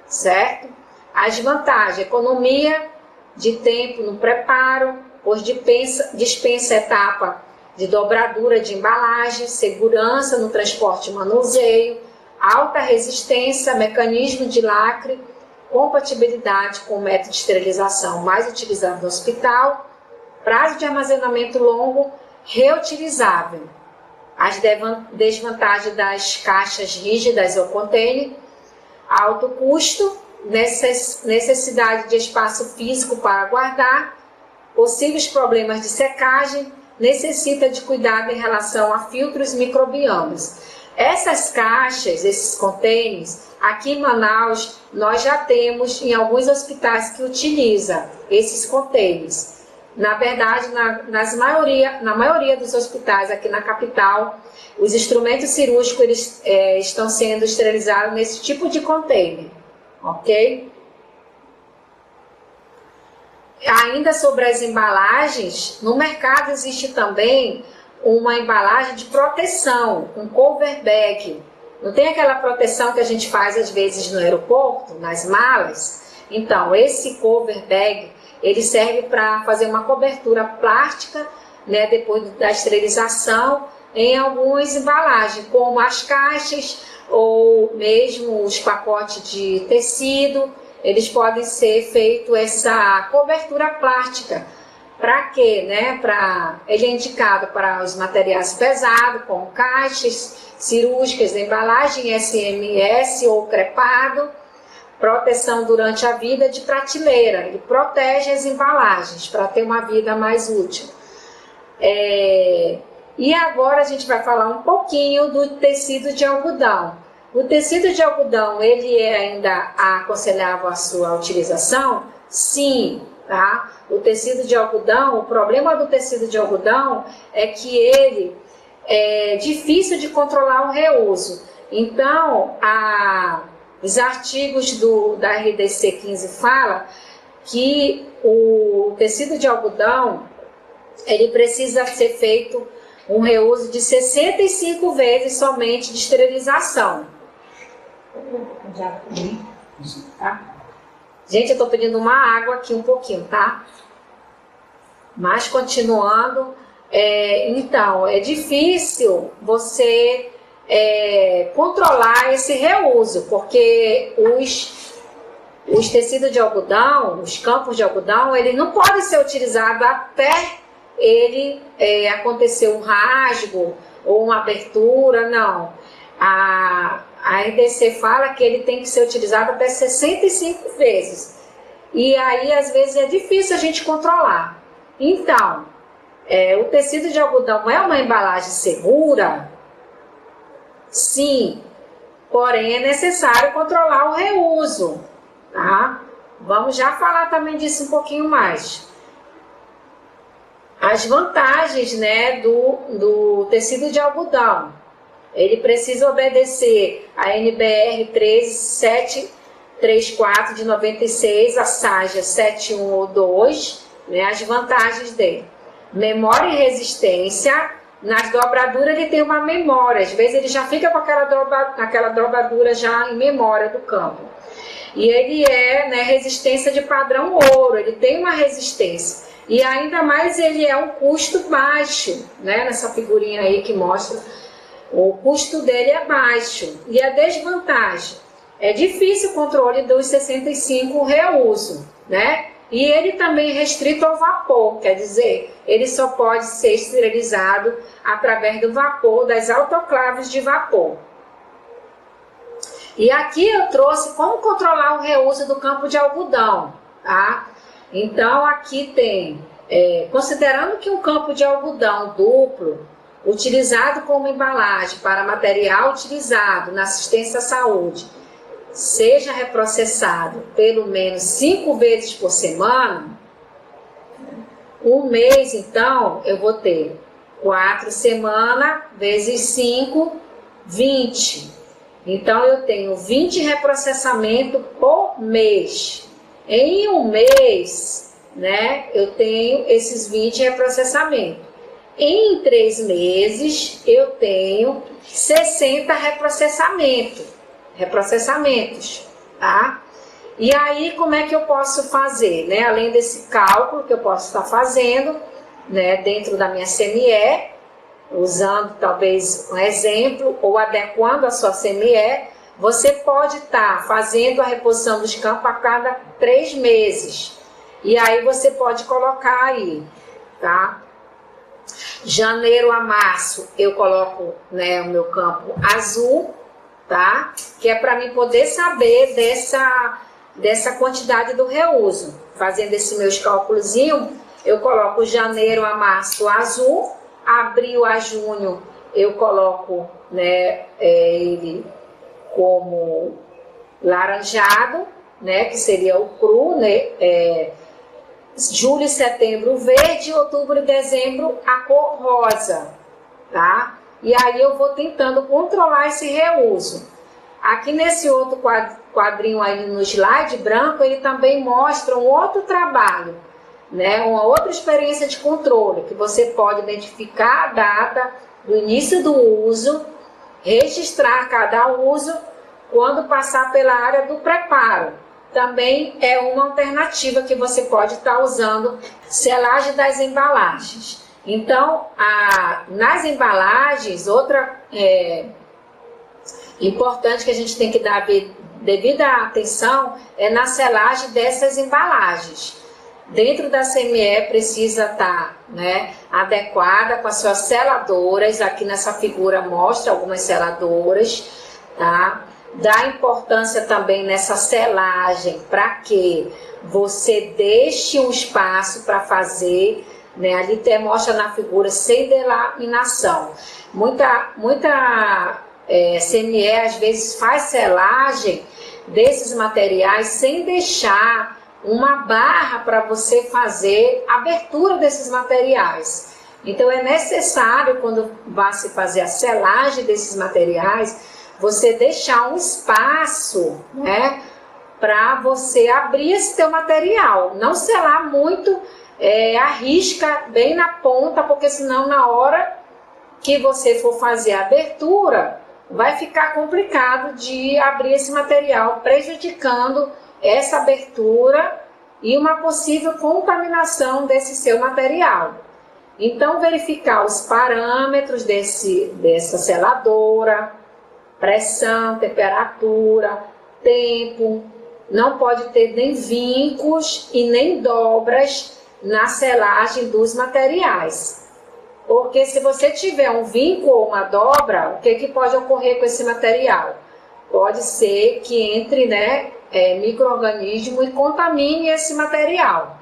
certo? As vantagens: economia de tempo no preparo, pois dispensa etapa de dobradura de embalagem, segurança no transporte e manuseio, alta resistência, mecanismo de lacre, compatibilidade com o método de esterilização mais utilizado no hospital, prazo de armazenamento longo, reutilizável. As desvantagens das caixas rígidas ou container: alto custo, necessidade de espaço físico para guardar, possíveis problemas de secagem, necessita de cuidado em relação a filtros microbianos. Essas caixas, esses containers, aqui em Manaus, nós já temos em alguns hospitais que utilizam esses containers. Na verdade, na maioria dos hospitais aqui na capital, os instrumentos cirúrgicos estão sendo esterilizados nesse tipo de container, ok? Ainda sobre as embalagens, no mercado existe também uma embalagem de proteção, um cover bag. Não tem aquela proteção que a gente faz às vezes no aeroporto, nas malas? Então, esse cover bag, ele serve para fazer uma cobertura plástica, né, depois da esterilização, em algumas embalagens, como as caixas ou mesmo os pacotes de tecido. Eles podem ser feito essa cobertura plástica. Para quê? Né? Ele é indicado para os materiais pesados, como caixas cirúrgicas, embalagem SMS ou crepado, proteção durante a vida de prateleira. Ele protege as embalagens para ter uma vida mais útil. E agora a gente vai falar um pouquinho do tecido de algodão. O tecido de algodão, ele é ainda aconselhável a sua utilização? Sim, tá? O tecido de algodão, o problema do tecido de algodão é que ele é difícil de controlar o reuso. Então, os artigos da RDC 15 fala que o tecido de algodão, ele precisa ser feito um reuso de 65 vezes somente de esterilização. Tá? Gente, eu estou pedindo uma água aqui um pouquinho, tá? Mas continuando, então, é difícil você controlar esse reuso, porque os tecidos de algodão, os campos de algodão, ele não pode ser utilizado até ele acontecer um rasgo ou uma abertura, não. A RDC fala que ele tem que ser utilizado até 65 vezes. E aí, às vezes, é difícil a gente controlar. Então, o tecido de algodão é uma embalagem segura? Sim. Porém, é necessário controlar o reuso. Tá? Vamos já falar também disso um pouquinho mais. As vantagens, né, do tecido de algodão. Ele precisa obedecer a NBR 13734 de 96, a SAJA 7102, né, as vantagens dele. Memória e resistência. Nas dobraduras ele tem uma memória, às vezes ele já fica com aquela dobradura já em memória do campo. E ele né, resistência de padrão ouro, ele tem uma resistência. E ainda mais ele é um custo baixo, né, nessa figurinha aí que mostra. O custo dele é baixo. E a desvantagem? É difícil o controle dos 65 reuso, né? E ele também é restrito ao vapor, quer dizer, ele só pode ser esterilizado através do vapor, das autoclaves de vapor. E aqui eu trouxe como controlar o reuso do campo de algodão, tá? Então, aqui tem, considerando que um campo de algodão duplo, utilizado como embalagem para material utilizado na assistência à saúde, seja reprocessado pelo menos 5 vezes por semana, um mês, então, eu vou ter 4 semanas vezes 5, 20. Então, eu tenho 20 reprocessamentos por mês. Em um mês, né, eu tenho esses 20 reprocessamentos. Em 3 meses, eu tenho 60 reprocessamentos, tá? E aí, como é que eu posso fazer, né? Além desse cálculo que eu posso estar fazendo, né, dentro da minha CME, usando talvez um exemplo ou adequando a sua CME, você pode estar fazendo a reposição dos campos a cada 3 meses. E aí você pode colocar aí, tá? Janeiro a março eu coloco, né, o meu campo azul, tá? Que é para mim poder saber dessa quantidade do reuso. Fazendo esses meus cálculozinhos, eu coloco janeiro a março azul, abril a junho eu coloco, né, ele como laranjado, né, que seria o cru, né, julho e setembro verde, outubro e dezembro a cor rosa, tá? E aí eu vou tentando controlar esse reuso. Aqui nesse outro quadrinho aí no slide branco, ele também mostra um outro trabalho, né? Uma outra experiência de controle, que você pode identificar a data do início do uso, registrar cada uso quando passar pela área do preparo. Também é uma alternativa que você pode estar usando, selagem das embalagens. Então, nas embalagens, outra importante que a gente tem que dar devida atenção é na selagem dessas embalagens. Dentro da CME precisa estar, né, adequada com as suas seladoras. Aqui nessa figura mostra algumas seladoras, tá? Dá importância também nessa selagem para que você deixe um espaço para fazer, né? Ali até mostra na figura sem delaminação. Muita CME às vezes faz selagem desses materiais sem deixar uma barra para você fazer abertura desses materiais. Então é necessário, quando vai se fazer a selagem desses materiais, você deixar um espaço, né, para você abrir esse teu material. Não selar muito, arrisca bem na ponta, porque senão na hora que você for fazer a abertura, vai ficar complicado de abrir esse material, prejudicando essa abertura e uma possível contaminação desse seu material. Então, verificar os parâmetros dessa seladora, pressão, temperatura, tempo. Não pode ter nem vincos e nem dobras na selagem dos materiais. Porque se você tiver um vinco ou uma dobra, o que pode ocorrer com esse material? Pode ser que entre, né, micro-organismo e contamine esse material,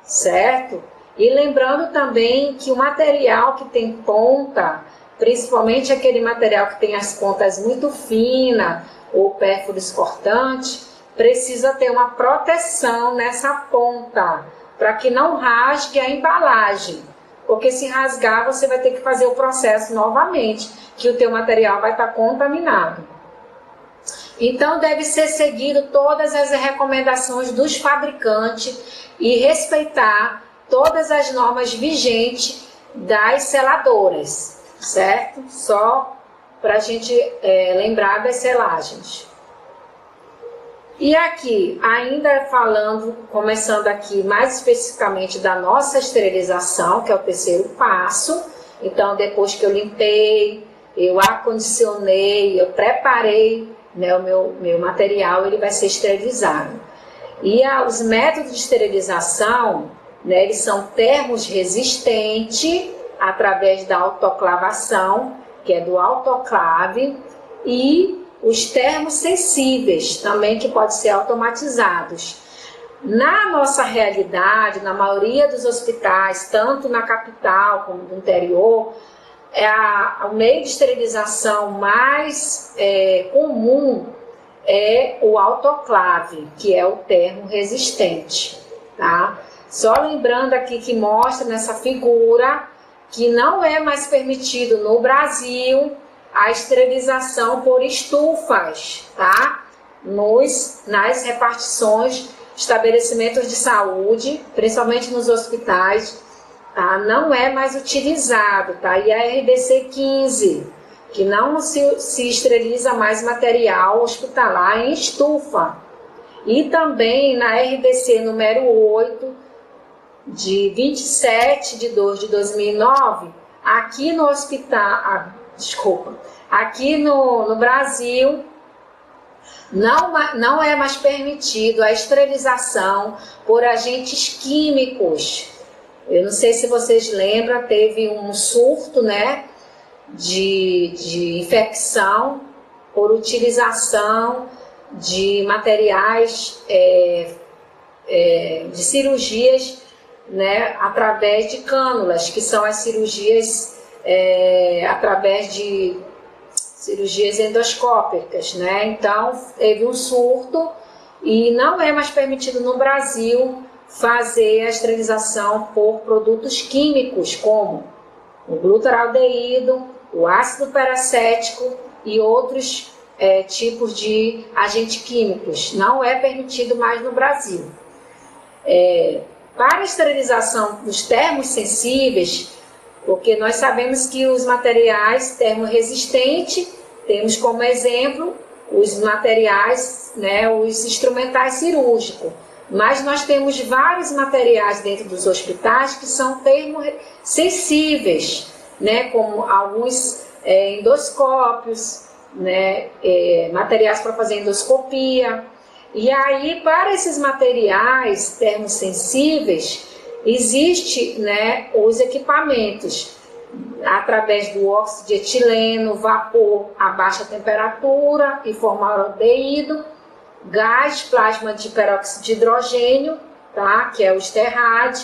certo? E lembrando também que o material que tem ponta, principalmente aquele material que tem as pontas muito finas ou pérfuros cortantes, precisa ter uma proteção nessa ponta, para que não rasgue a embalagem. Porque se rasgar, você vai ter que fazer o processo novamente, que o teu material vai estar contaminado. Então, deve ser seguido todas as recomendações dos fabricantes e respeitar todas as normas vigentes das seladoras, certo? Só para a gente lembrar das selagens. E aqui, ainda começando aqui mais especificamente da nossa esterilização, que é o terceiro passo. Então, depois que eu limpei, eu acondicionei, eu preparei, né, o meu material, ele vai ser esterilizado. E os métodos de esterilização, né, eles são termos resistentes, através da autoclavação, que é do autoclave, e os termos sensíveis, também que podem ser automatizados. Na nossa realidade, na maioria dos hospitais, tanto na capital como no interior, o meio de esterilização mais comum é o autoclave, que é o termo resistente, tá? Só lembrando aqui que mostra nessa figura que não é mais permitido no Brasil a esterilização por estufas, tá? Nas repartições, estabelecimentos de saúde, principalmente nos hospitais, tá? Não é mais utilizado, tá? E a RDC 15, que não se esteriliza mais material hospitalar em estufa. E também na RDC número 8, de 27 de 2 de 2009, aqui no hospital, aqui no Brasil, não é mais permitido a esterilização por agentes químicos. Eu não sei se vocês lembram, teve um surto, né, de infecção por utilização de materiais de cirurgias, né, através de cânulas, que são as cirurgias através de cirurgias endoscópicas, né? Então, teve um surto e não é mais permitido no Brasil fazer a esterilização por produtos químicos, como o glutaraldeído, o ácido peracético e outros tipos de agentes químicos. Não é permitido mais no Brasil. Para a esterilização dos termos sensíveis, porque nós sabemos que os materiais termorresistentes, temos como exemplo os materiais, né, os instrumentais cirúrgicos, mas nós temos vários materiais dentro dos hospitais que são termosensíveis, né, como alguns endoscópios, né, materiais para fazer endoscopia. E aí, para esses materiais termosensíveis, existe, né, os equipamentos através do óxido de etileno, vapor a baixa temperatura e formaldeído, gás plasma de peróxido de hidrogênio, tá, que é o Sterrad,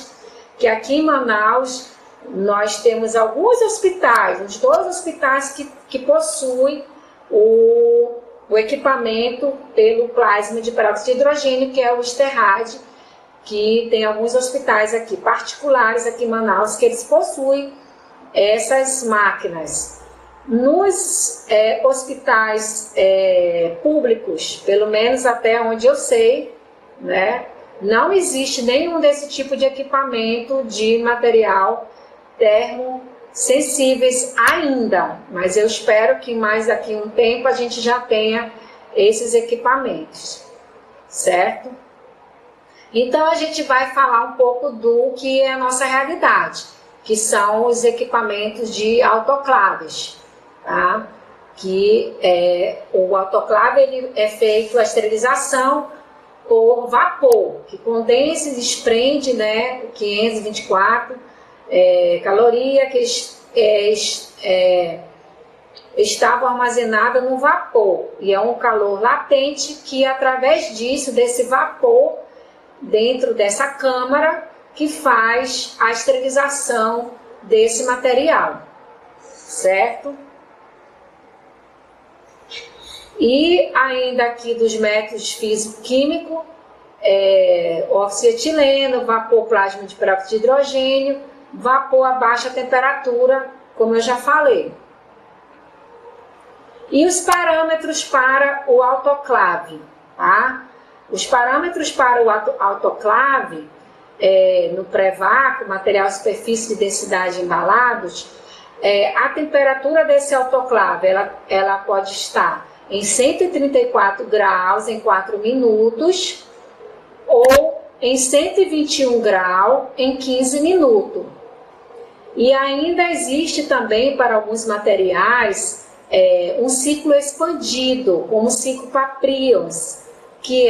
que aqui em Manaus nós temos alguns hospitais, uns 2 hospitais que possuem o equipamento pelo plasma de peróxido de hidrogênio, que é o Sterrad, que tem alguns hospitais aqui particulares aqui em Manaus que eles possuem essas máquinas. Nos hospitais públicos, pelo menos até onde eu sei, né, não existe nenhum desse tipo de equipamento de material termosensíveis ainda, mas eu espero que mais daqui a um tempo a gente já tenha esses equipamentos, certo? Então a gente vai falar um pouco do que é a nossa realidade, que são os equipamentos de autoclaves, tá? Que o autoclave ele é feito a esterilização por vapor, que condensa e desprende, né, 524 calorias que estavam armazenadas no vapor, e é um calor latente que através disso, desse vapor, dentro dessa câmara, que faz a esterilização desse material, certo? E ainda aqui dos métodos físico-químicos, óxido de etileno, vapor plasma de peróxido de hidrogênio, vapor a baixa temperatura, como eu já falei. E os parâmetros para o autoclave, tá? Os parâmetros para o autoclave, no pré-vácuo, material, superfície de densidade embalados, a temperatura desse autoclave ela pode estar em 134 graus em 4 minutos ou em 121 graus em 15 minutos. E ainda existe também para alguns materiais um ciclo expandido, como o ciclo para prions, que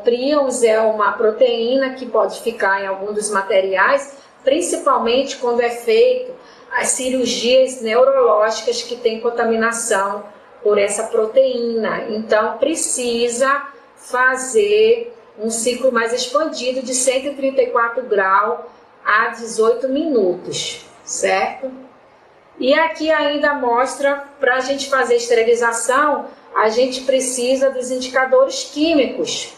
prions é uma proteína que pode ficar em algum dos materiais, principalmente quando é feito as cirurgias neurológicas que têm contaminação por essa proteína. Então precisa fazer um ciclo mais expandido de 134 graus a 18 minutos, certo? E aqui ainda mostra, para a gente fazer esterilização, a gente precisa dos indicadores químicos,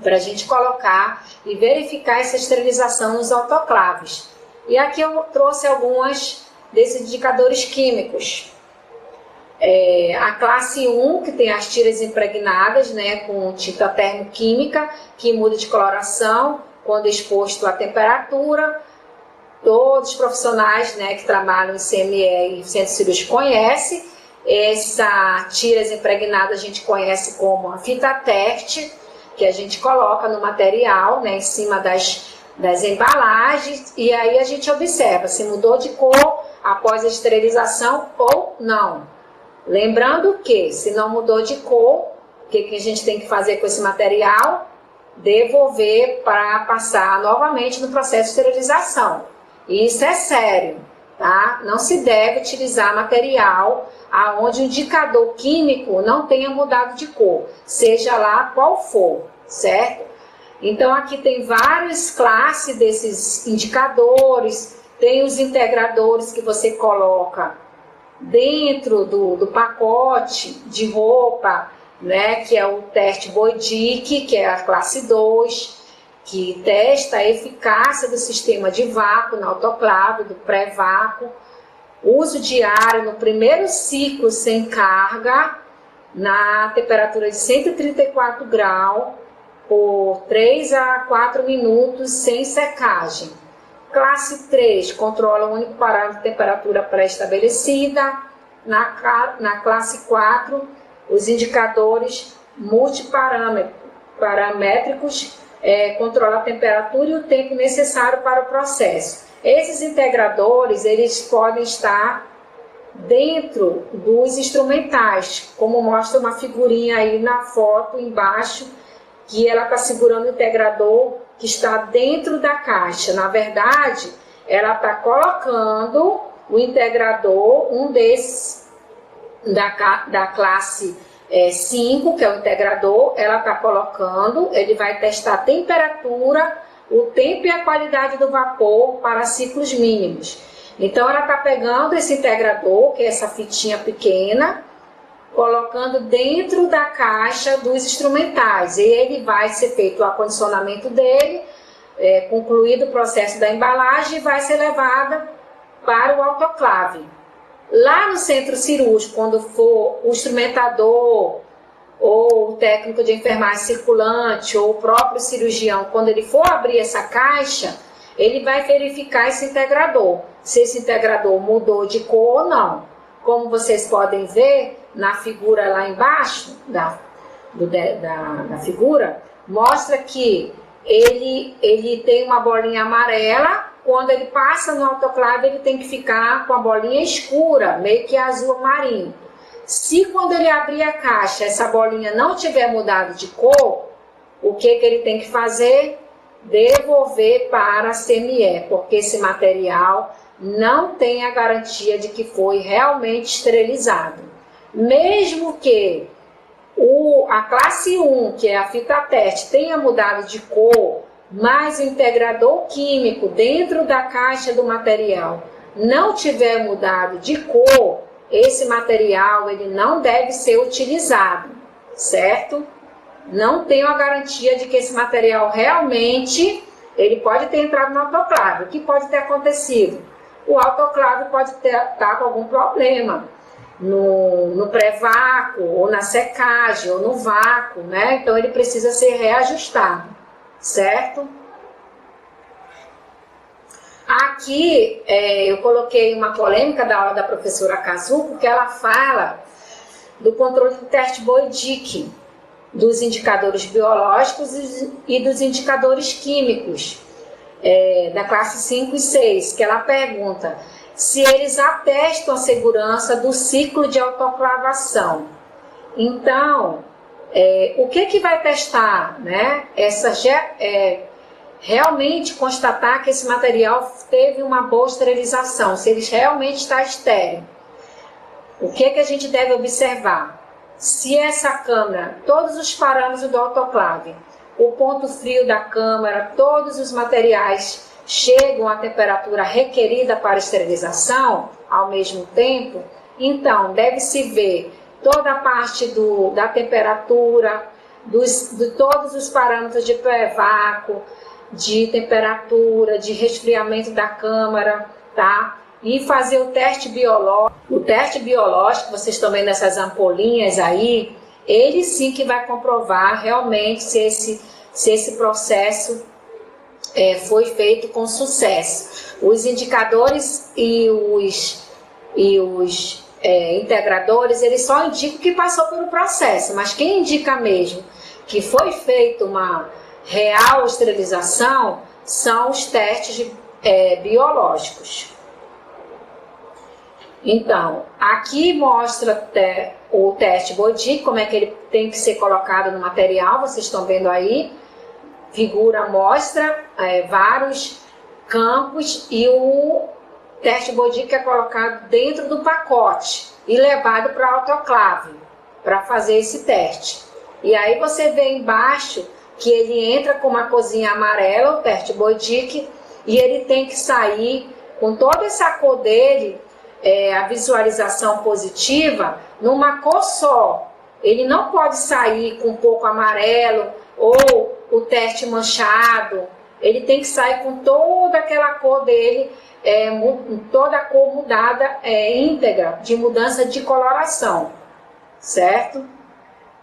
para a gente colocar e verificar essa esterilização nos autoclaves. E aqui eu trouxe alguns desses indicadores químicos. A classe 1, que tem as tiras impregnadas, né, com tinta termoquímica, que muda de coloração quando exposto à temperatura. Todos os profissionais, né, que trabalham em CME e centro cirúrgico conhecem. Essa tiras impregnadas a gente conhece como a fita teste, que a gente coloca no material, né, em cima das embalagens, e aí a gente observa se mudou de cor após a esterilização ou não. Lembrando que, se não mudou de cor, o que a gente tem que fazer com esse material? Devolver para passar novamente no processo de esterilização. Isso é sério, tá? Não se deve utilizar material aonde o indicador químico não tenha mudado de cor, seja lá qual for, certo? Então aqui tem várias classes desses indicadores, tem os integradores que você coloca dentro do pacote de roupa, né, que é o teste Boydick, que é a classe 2, que testa a eficácia do sistema de vácuo na autoclave, do pré-vácuo, uso diário no primeiro ciclo sem carga, na temperatura de 134 graus, por 3 a 4 minutos sem secagem. Classe 3, controla o único parâmetro de temperatura pré-estabelecida. Na classe 4, os indicadores multiparamétricos controla a temperatura e o tempo necessário para o processo. Esses integradores, eles podem estar dentro dos instrumentais, como mostra uma figurinha aí na foto embaixo, que ela está segurando o integrador que está dentro da caixa. Na verdade, ela está colocando o integrador, um desses da classe 5, que é o integrador, ela está colocando, ele vai testar a temperatura, o tempo e a qualidade do vapor para ciclos mínimos. Então, ela está pegando esse integrador, que é essa fitinha pequena, colocando dentro da caixa dos instrumentais. E ele vai ser feito o acondicionamento dele, concluído o processo da embalagem, e vai ser levada para o autoclave. Lá no centro cirúrgico, quando for o instrumentador, ou o técnico de enfermagem circulante, ou o próprio cirurgião, quando ele for abrir essa caixa, ele vai verificar esse integrador, se esse integrador mudou de cor ou não. Como vocês podem ver na figura lá embaixo da figura, mostra que ele tem uma bolinha amarela. Quando ele passa no autoclave, ele tem que ficar com a bolinha escura, meio que azul marinho. Se quando ele abrir a caixa, essa bolinha não tiver mudado de cor, o que ele tem que fazer? Devolver para a CME, porque esse material não tem a garantia de que foi realmente esterilizado. Mesmo que a classe 1, que é a fita teste, tenha mudado de cor, mas o integrador químico dentro da caixa do material não tiver mudado de cor, esse material ele não deve ser utilizado, certo? Não tenho a garantia de que esse material realmente, ele pode ter entrado no autoclave. O que pode ter acontecido? O autoclave pode estar com algum problema no pré-vácuo, ou na secagem, ou no vácuo, né? Então ele precisa ser reajustado, certo? Aqui eu coloquei uma polêmica da aula da professora Kazuko, que ela fala do controle do teste Boydick, dos indicadores biológicos e dos indicadores químicos, da classe 5 e 6, que ela pergunta se eles atestam a segurança do ciclo de autoclavação. Então, o que vai testar, né? Realmente constatar que esse material teve uma boa esterilização, se ele realmente está estéril. O que a gente deve observar? Se essa câmara, todos os parâmetros do autoclave, o ponto frio da câmara, todos os materiais chegam à temperatura requerida para esterilização ao mesmo tempo, então deve-se ver toda a parte da temperatura, de todos os parâmetros de pré-vácuo, de temperatura, de resfriamento da câmara, tá? E fazer o teste biológico. O teste biológico, vocês estão vendo essas ampolinhas aí, ele sim que vai comprovar realmente se esse processo foi feito com sucesso. Os indicadores e os integradores, eles só indicam que passou pelo processo, mas quem indica mesmo que foi feita uma real esterilização são os testes biológicos. Então, aqui mostra o teste Bodic, como é que ele tem que ser colocado no material, vocês estão vendo aí, figura mostra vários campos e o teste Bodic é colocado dentro do pacote e levado para a autoclave para fazer esse teste. E aí você vê embaixo que ele entra com uma corzinha amarela, o teste Bodic, e ele tem que sair com toda essa cor dele, a visualização positiva, numa cor só. Ele não pode sair com um pouco amarelo ou o teste manchado. Ele tem que sair com toda aquela cor dele, toda a cor mudada íntegra, de mudança de coloração, certo?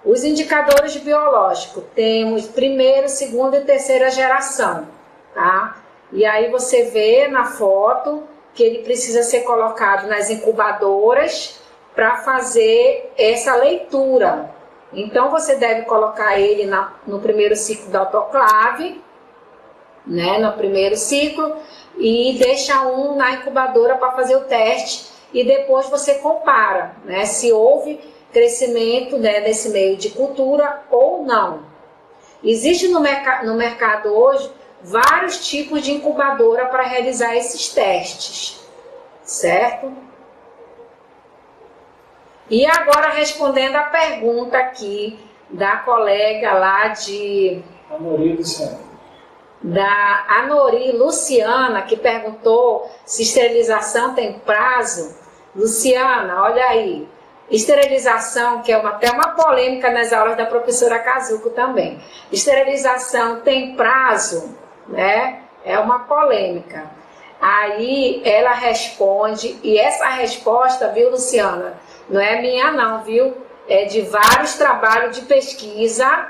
Os indicadores biológicos, temos primeira, segunda e terceira geração, tá? E aí você vê na foto que ele precisa ser colocado nas incubadoras para fazer essa leitura. Então você deve colocar ele no primeiro ciclo da autoclave, né, no primeiro ciclo, e deixa um na incubadora para fazer o teste, e depois você compara, né, se houve crescimento, né, nesse meio de cultura ou não. Existe no mercado hoje vários tipos de incubadora para realizar esses testes, certo? E agora respondendo a pergunta aqui da colega lá de... Da Anori Luciana, que perguntou se esterilização tem prazo. Luciana, olha aí, esterilização, que é até uma polêmica nas aulas da professora Kazuko também. Esterilização tem prazo, né? É uma polêmica. Aí ela responde, e essa resposta, viu, Luciana, não é minha não, viu? É de vários trabalhos de pesquisa,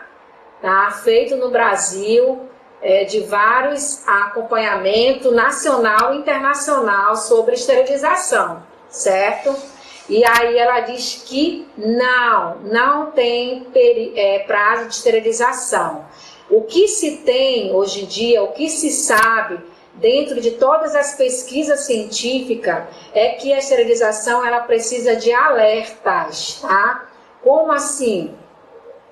tá? Feito no Brasil, de vários acompanhamentos nacional e internacional sobre esterilização, certo? E aí ela diz que não tem prazo de esterilização. O que se tem hoje em dia, o que se sabe dentro de todas as pesquisas científicas é que a esterilização ela precisa de alertas, tá? Como assim?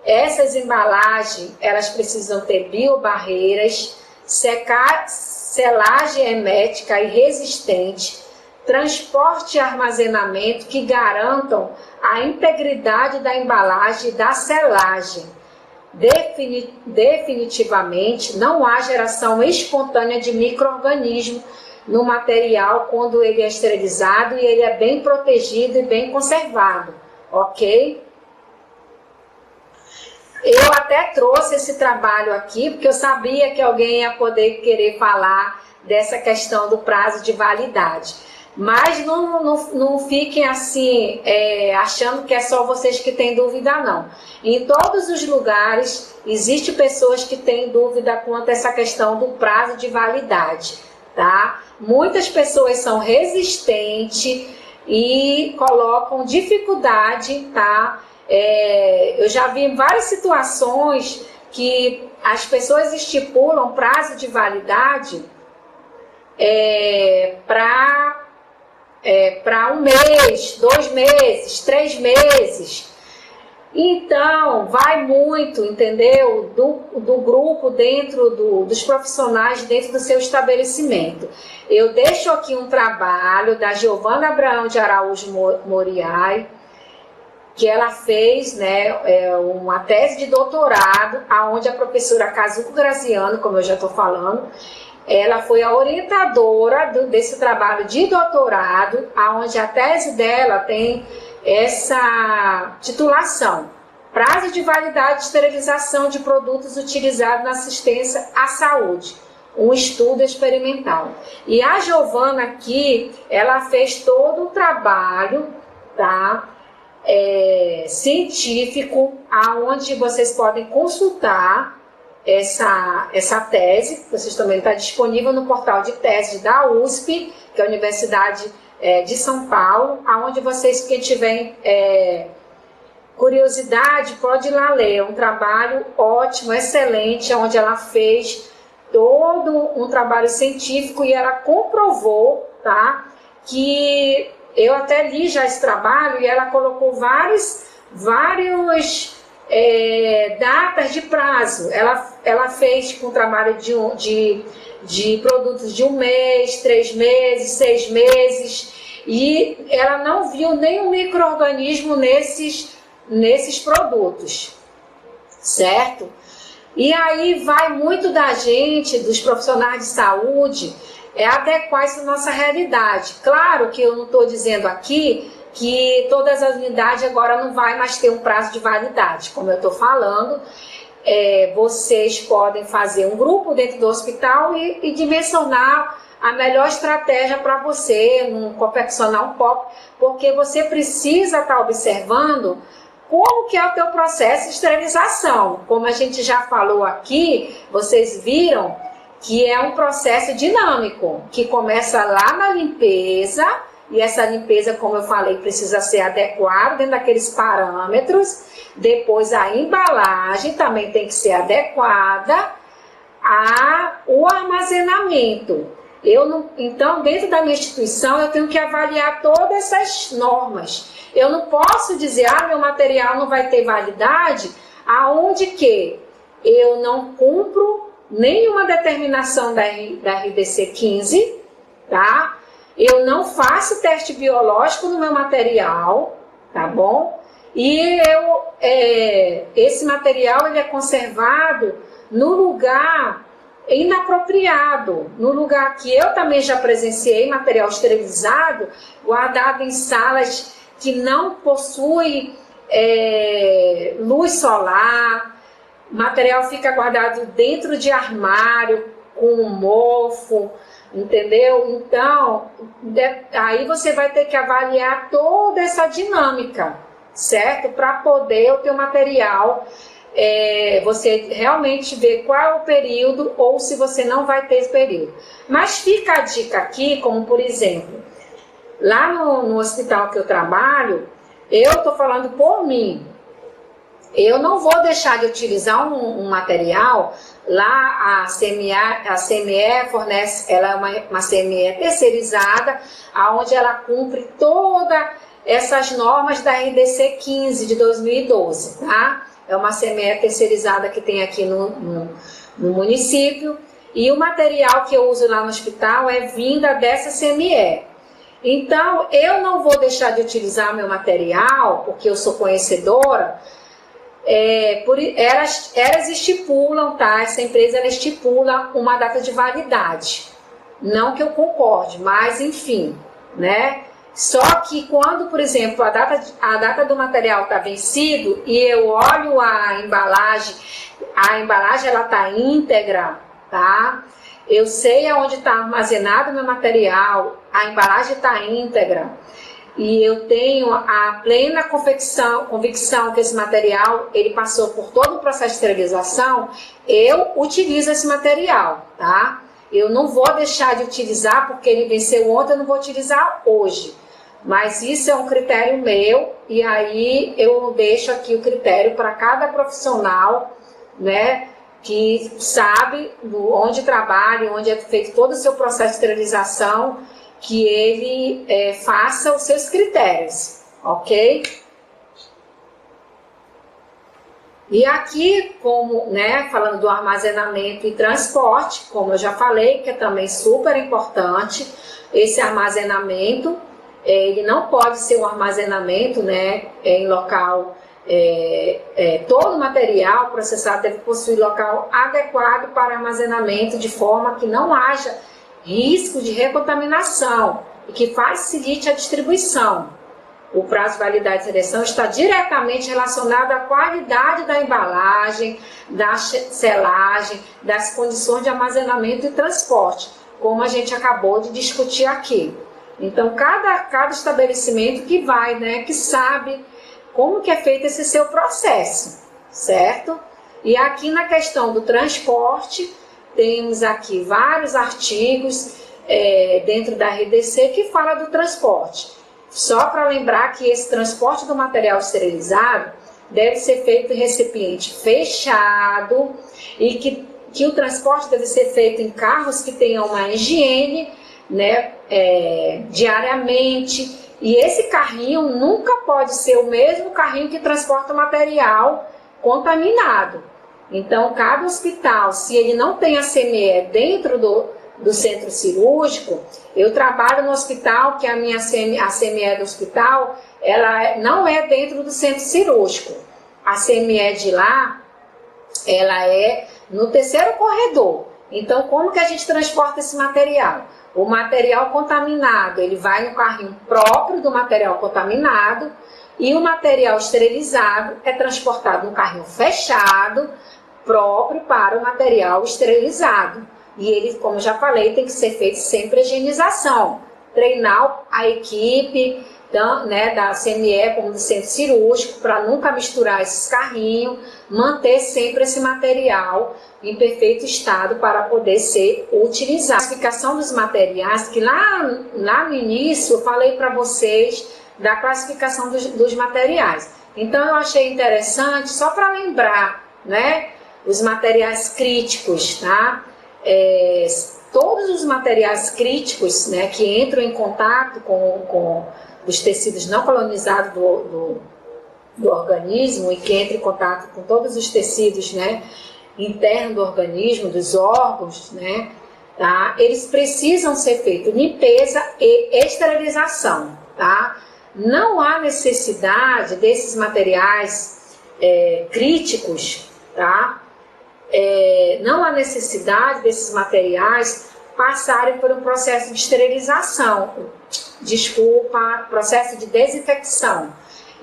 Essas embalagens, elas precisam ter biobarreiras, selagem hermética e resistente, transporte e armazenamento que garantam a integridade da embalagem e da selagem. Definitivamente, não há geração espontânea de micro-organismos no material quando ele é esterilizado e ele é bem protegido e bem conservado, ok? Eu até trouxe esse trabalho aqui, porque eu sabia que alguém ia poder querer falar dessa questão do prazo de validade. Mas não fiquem assim, achando que é só vocês que têm dúvida, não. Em todos os lugares, existem pessoas que têm dúvida quanto a essa questão do prazo de validade, tá? Muitas pessoas são resistentes e colocam dificuldade, tá? Eu já vi em várias situações que as pessoas estipulam prazo de validade para 1 mês, 2 meses, 3 meses. Então, vai muito, entendeu? Do grupo dentro dos profissionais dentro do seu estabelecimento. Eu deixo aqui um trabalho da Giovana Abraão de Araújo Moriai, que ela fez, né, uma tese de doutorado, aonde a professora Kazuko Graziano, como eu já estou falando, ela foi a orientadora desse trabalho de doutorado, aonde a tese dela tem essa titulação: prazo de validade de esterilização de produtos utilizados na assistência à saúde, um estudo experimental. E a Giovana aqui, ela fez todo o trabalho, tá, científico, aonde vocês podem consultar essa tese. Vocês também está disponível no portal de tese da USP, que é a Universidade de São Paulo, aonde vocês, quem tiver curiosidade, pode ir lá ler. É um trabalho ótimo, excelente, onde ela fez todo um trabalho científico e ela comprovou, tá, que eu até li já esse trabalho e ela colocou vários datas de prazo. Ela fez com trabalho de produtos de 1 mês, 3 meses, 6 meses, e ela não viu nenhum micro-organismo nesses produtos, certo? E aí vai muito da gente, dos profissionais de saúde, adequar isso à nossa realidade. Claro que eu não estou dizendo aqui que todas as unidades agora não vai mais ter um prazo de validade. Como eu estou falando, vocês podem fazer um grupo dentro do hospital e dimensionar a melhor estratégia para você, confeccionar um copo, porque você precisa estar observando como que é o teu processo de esterilização. Como a gente já falou aqui, vocês viram que é um processo dinâmico, que começa lá na limpeza, e essa limpeza, como eu falei, precisa ser adequada dentro daqueles parâmetros. Depois a embalagem também tem que ser adequada ao armazenamento. Então, dentro da minha instituição, eu tenho que avaliar todas essas normas. Eu não posso dizer, meu material não vai ter validade, aonde que eu não cumpro nenhuma determinação da RDC 15, tá? Eu não faço teste biológico no meu material, tá bom? E esse material ele é conservado no lugar inapropriado, no lugar que eu também já presenciei, material esterilizado, guardado em salas que não possuem luz solar, material fica guardado dentro de armário, com mofo, entendeu? Então, aí você vai ter que avaliar toda essa dinâmica, certo? Para poder o teu material, você realmente ver qual é o período, ou se você não vai ter esse período. Mas fica a dica aqui, como por exemplo, lá no hospital que eu trabalho, eu estou falando por mim, eu não vou deixar de utilizar um material. Lá a CME fornece, ela é uma CME terceirizada, onde ela cumpre todas essas normas da RDC 15 de 2012, tá? É uma CME terceirizada que tem aqui no município, e o material que eu uso lá no hospital é vinda dessa CME. Então, eu não vou deixar de utilizar meu material, porque eu sou conhecedora. Elas estipulam, tá? Essa empresa ela estipula uma data de validade. Não que eu concorde, mas enfim, né? Só que quando, por exemplo, a data do material está vencido e eu olho a embalagem ela está íntegra, tá? Eu sei aonde está armazenado o meu material, a embalagem está íntegra, e eu tenho a plena convicção que esse material ele passou por todo o processo de esterilização, eu utilizo esse material, tá? Eu não vou deixar de utilizar porque ele venceu ontem, eu não vou utilizar hoje. Mas isso é um critério meu, e aí eu deixo aqui o critério para cada profissional, né, que sabe onde trabalha, onde é feito todo o seu processo de esterilização, que ele faça os seus critérios, ok? E aqui, como, né, falando do armazenamento e transporte, como eu já falei, que é também super importante, esse armazenamento, ele não pode ser um armazenamento, né, em local, todo o material processado deve possuir local adequado para armazenamento, de forma que não haja risco de recontaminação e que facilite a distribuição. O prazo de validade de seleção está diretamente relacionado à qualidade da embalagem, da selagem, das condições de armazenamento e transporte, como a gente acabou de discutir aqui. Então, cada estabelecimento que vai, né, que sabe como que é feito esse seu processo, certo? E aqui na questão do transporte, temos aqui vários artigos dentro da RDC que fala do transporte. Só para lembrar que esse transporte do material esterilizado deve ser feito em recipiente fechado e que o transporte deve ser feito em carros que tenham uma higiene, né, diariamente. E esse carrinho nunca pode ser o mesmo carrinho que transporta o material contaminado. Então, cada hospital, se ele não tem a CME dentro do centro cirúrgico, eu trabalho no hospital que a CME do hospital, ela não é dentro do centro cirúrgico. A CME de lá, ela é no terceiro corredor. Então, como que a gente transporta esse material? O material contaminado, ele vai no carrinho próprio do material contaminado e o material esterilizado é transportado no carrinho fechado, próprio para o material esterilizado. E ele, como já falei, tem que ser feito sempre a higienização. Treinar a equipe da CME, como do centro cirúrgico, para nunca misturar esses carrinhos, manter sempre esse material em perfeito estado para poder ser utilizado. A classificação dos materiais, que lá no início eu falei para vocês da classificação dos materiais. Então eu achei interessante, só para lembrar, né, os materiais críticos, tá? Todos os materiais críticos, né, que entram em contato com os tecidos não colonizados do organismo e que entram em contato com todos os tecidos, né, internos do organismo, dos órgãos, né, tá? Eles precisam ser feitos limpeza e esterilização, tá? Não há necessidade desses materiais críticos, tá? Não há necessidade desses materiais passarem por um processo de esterilização, processo de desinfecção.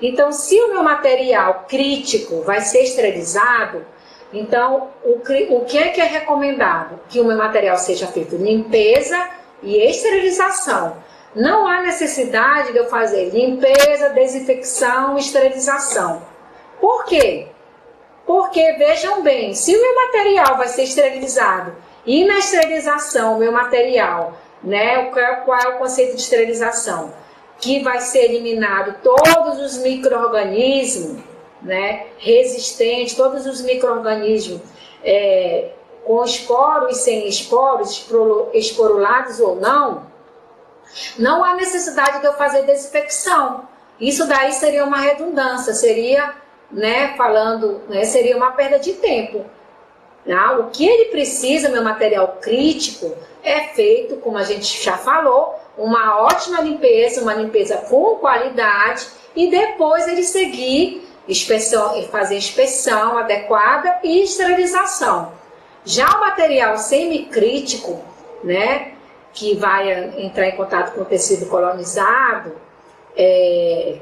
Então, se o meu material crítico vai ser esterilizado, então o que é recomendado? Que o meu material seja feito limpeza e esterilização. Não há necessidade de eu fazer limpeza, desinfecção e esterilização. Por quê? Porque, vejam bem, se o meu material vai ser esterilizado e na esterilização o meu material, né, qual é o conceito de esterilização? Que vai ser eliminado todos os micro-organismos, né, resistentes, todos os micro-organismos com esporos e sem esporos, esporulados ou não, não há necessidade de eu fazer desinfecção. Isso daí seria uma redundância, seria, né, seria uma perda de tempo. Tá? O que ele precisa, meu material crítico, é feito, como a gente já falou, uma ótima limpeza, uma limpeza com qualidade, e depois ele seguir fazer inspeção adequada e esterilização. Já o material semicrítico, né, que vai entrar em contato com o tecido colonizado,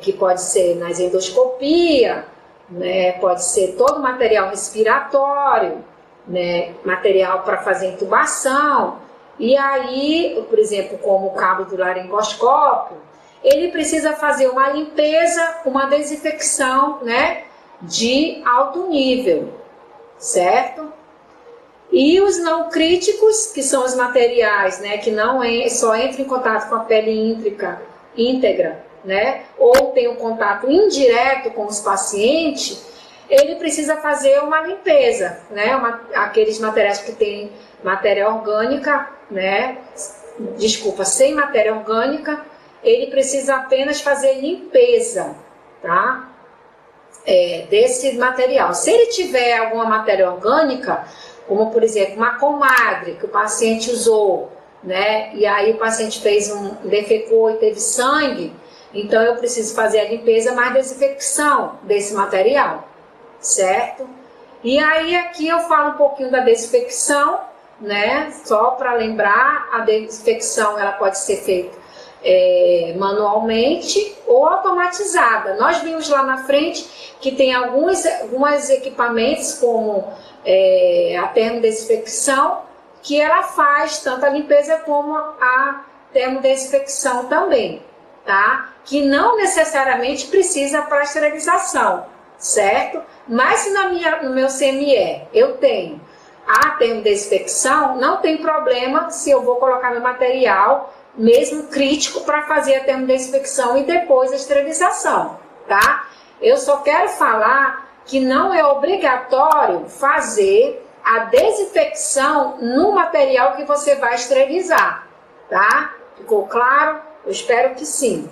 que pode ser nas endoscopia, né, pode ser todo o material respiratório, né, material para fazer intubação, e aí, por exemplo, como o cabo do laringoscópio, ele precisa fazer uma limpeza, uma desinfecção, né, de alto nível, certo? E os não críticos, que são os materiais, né, que só entram em contato com a pele íntegra, né, ou tem um contato indireto com os pacientes, ele precisa fazer uma limpeza, né, aqueles materiais que têm matéria orgânica, né, sem matéria orgânica, ele precisa apenas fazer limpeza, tá, desse material. Se ele tiver alguma matéria orgânica, como por exemplo uma comadre que o paciente usou, né? E aí o paciente defecou e teve sangue, então eu preciso fazer a limpeza mais desinfecção desse material, certo? E aí aqui eu falo um pouquinho da desinfecção, né? Só para lembrar, a desinfecção ela pode ser feita manualmente ou automatizada. Nós vimos lá na frente que tem alguns equipamentos como a termodesinfecção, que ela faz tanto a limpeza como a termodesinfecção também, tá? Que não necessariamente precisa para esterilização, certo? Mas se no meu CME eu tenho a termodesinfecção, não tem problema se eu vou colocar meu material mesmo crítico para fazer a termodesinfecção e depois a esterilização, tá? Eu só quero falar que não é obrigatório fazer a desinfecção no material que você vai esterilizar, tá? Ficou claro? Eu espero que sim.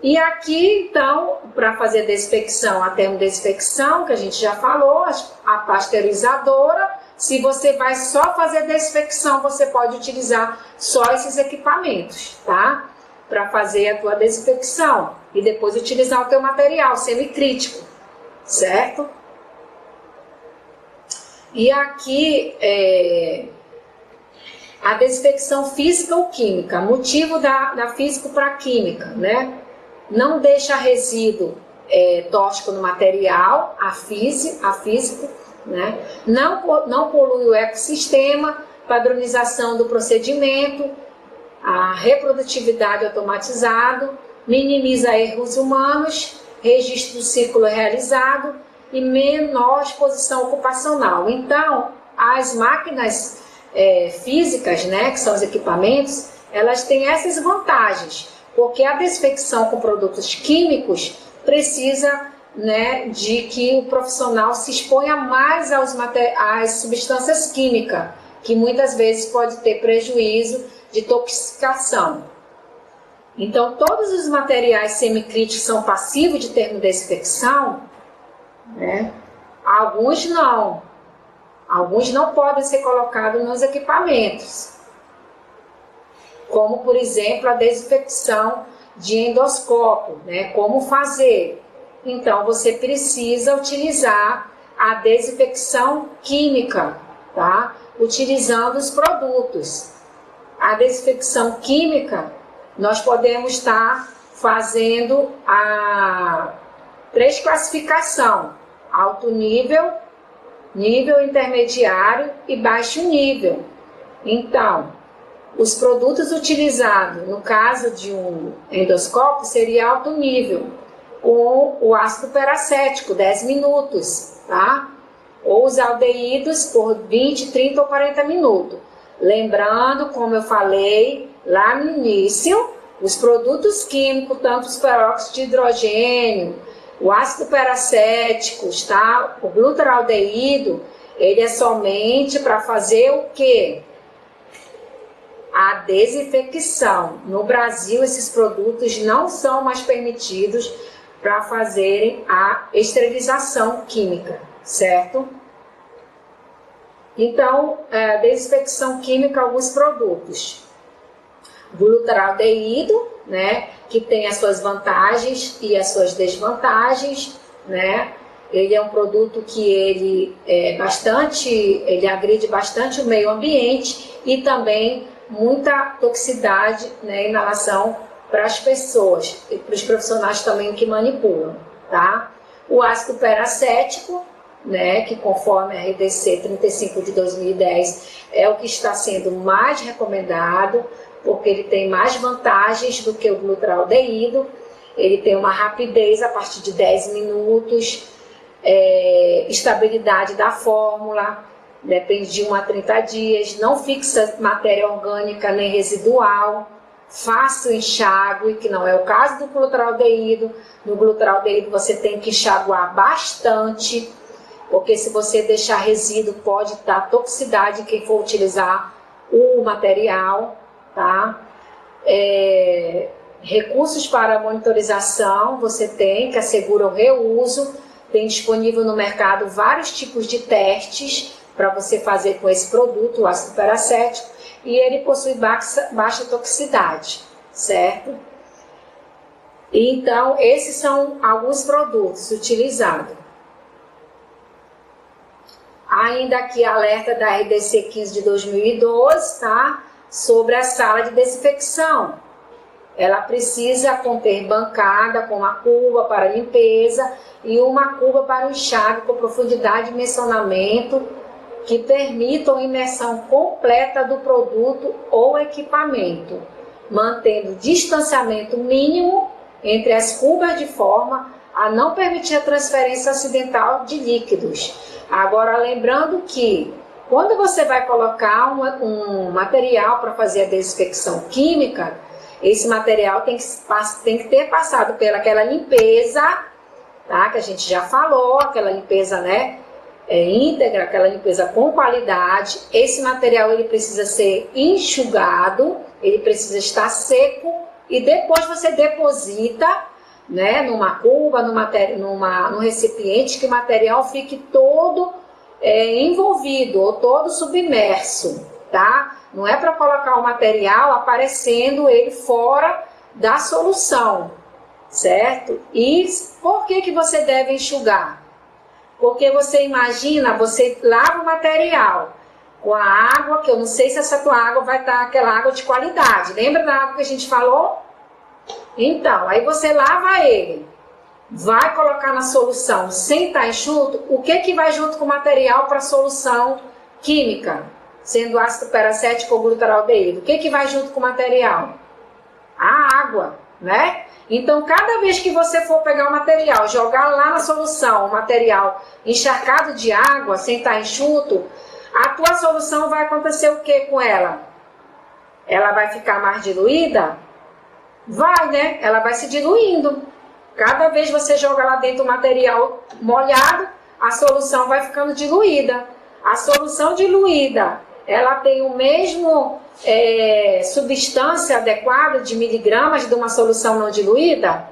E aqui, então, para fazer a desinfecção, a termodesinfecção, que a gente já falou, a pasteurizadora. Se você vai só fazer a desinfecção, você pode utilizar só esses equipamentos, tá? Para fazer a tua desinfecção e depois utilizar o teu material semicrítico, certo? E aqui a desinfecção física ou química, motivo da física para a química, né? Não deixa resíduo tóxico no material, a físico, né? Não polui o ecossistema, padronização do procedimento, a reprodutividade automatizado, minimiza erros humanos, registro do ciclo realizado e menor exposição ocupacional. Então, as máquinas físicas, né, que são os equipamentos, elas têm essas vantagens, porque a desinfecção com produtos químicos precisa, né, de que o profissional se exponha mais às substâncias químicas, que muitas vezes pode ter prejuízo de toxicação. Então, todos os materiais semicríticos são passivos de termodesinfecção, né? Alguns não podem ser colocados nos equipamentos, como, por exemplo, a desinfecção de endoscópio, né? Como fazer? Então, você precisa utilizar a desinfecção química, tá? Utilizando os produtos. A desinfecção química, nós podemos estar fazendo a 3 classificação: alto nível, nível intermediário e baixo nível. Então, os produtos utilizados, no caso de um endoscópio, seria alto nível, com o ácido peracético, 10 minutos, tá? Ou os aldeídos por 20, 30 ou 40 minutos. Lembrando, como eu falei lá no início, os produtos químicos, tanto os peróxidos de hidrogênio, o ácido peracético, tá? O glutaraldeído, ele é somente para fazer o quê? A desinfecção. No Brasil, esses produtos não são mais permitidos para fazerem a esterilização química, certo? Então, desinfecção química, alguns produtos. Glutaraldeído, né, que tem as suas vantagens e as suas desvantagens, né? Ele é um produto que ele agride bastante o meio ambiente e também muita toxicidade, né, inalação para as pessoas e para os profissionais também que manipulam, tá? O ácido peracético, né, que conforme a RDC 35 de 2010 é o que está sendo mais recomendado, porque ele tem mais vantagens do que o glutaraldeído. Ele tem uma rapidez a partir de 10 minutos, estabilidade da fórmula, depende de 1 a 30 dias, não fixa matéria orgânica nem residual, fácil enxágue, que não é o caso do glutaraldeído. No glutaraldeído você tem que enxaguar bastante, porque se você deixar resíduo pode dar toxicidade em quem for utilizar o material, tá? Recursos para monitorização você tem, que assegura o reuso. Tem disponível no mercado vários tipos de testes para você fazer com esse produto, o ácido peracético. e ele possui baixa toxicidade, certo? Então, esses são alguns produtos utilizados. Ainda aqui alerta da RDC 15 de 2012, tá? Sobre a sala de desinfecção. Ela precisa conter bancada com uma cuba para limpeza e uma cuba para o enxágue com profundidade de dimensionamento que permitam imersão completa do produto ou equipamento, mantendo distanciamento mínimo entre as cubas de forma a não permitir a transferência acidental de líquidos. Agora, lembrando que quando você vai colocar um material para fazer a desinfecção química, esse material tem que ter passado pelaquela limpeza, tá? Que a gente já falou, aquela limpeza, né? Íntegra, aquela limpeza com qualidade. Esse material ele precisa ser enxugado, ele precisa estar seco e depois você deposita, né, numa cuba, num recipiente que o material fique todo envolvido ou todo submerso, tá? Não é para colocar o material aparecendo ele fora da solução, certo? E por que você deve enxugar? Porque você imagina, você lava o material com a água, que eu não sei se essa tua água vai estar aquela água de qualidade. Lembra da água que a gente falou? Então, aí você lava ele, vai colocar na solução sem estar enxuto. O que vai junto com o material para a solução química? Sendo ácido peracético ou glutaraldeído. O que vai junto com o material? A água, né? Então, cada vez que você for pegar o material, jogar lá na solução, o material encharcado de água, sem estar enxuto, a tua solução vai acontecer o que com ela? Ela vai ficar mais diluída? Vai, né? Ela vai se diluindo. Cada vez você joga lá dentro o material molhado, a solução vai ficando diluída. A solução diluída, ela tem o mesmo substância adequada de miligramas de uma solução não diluída?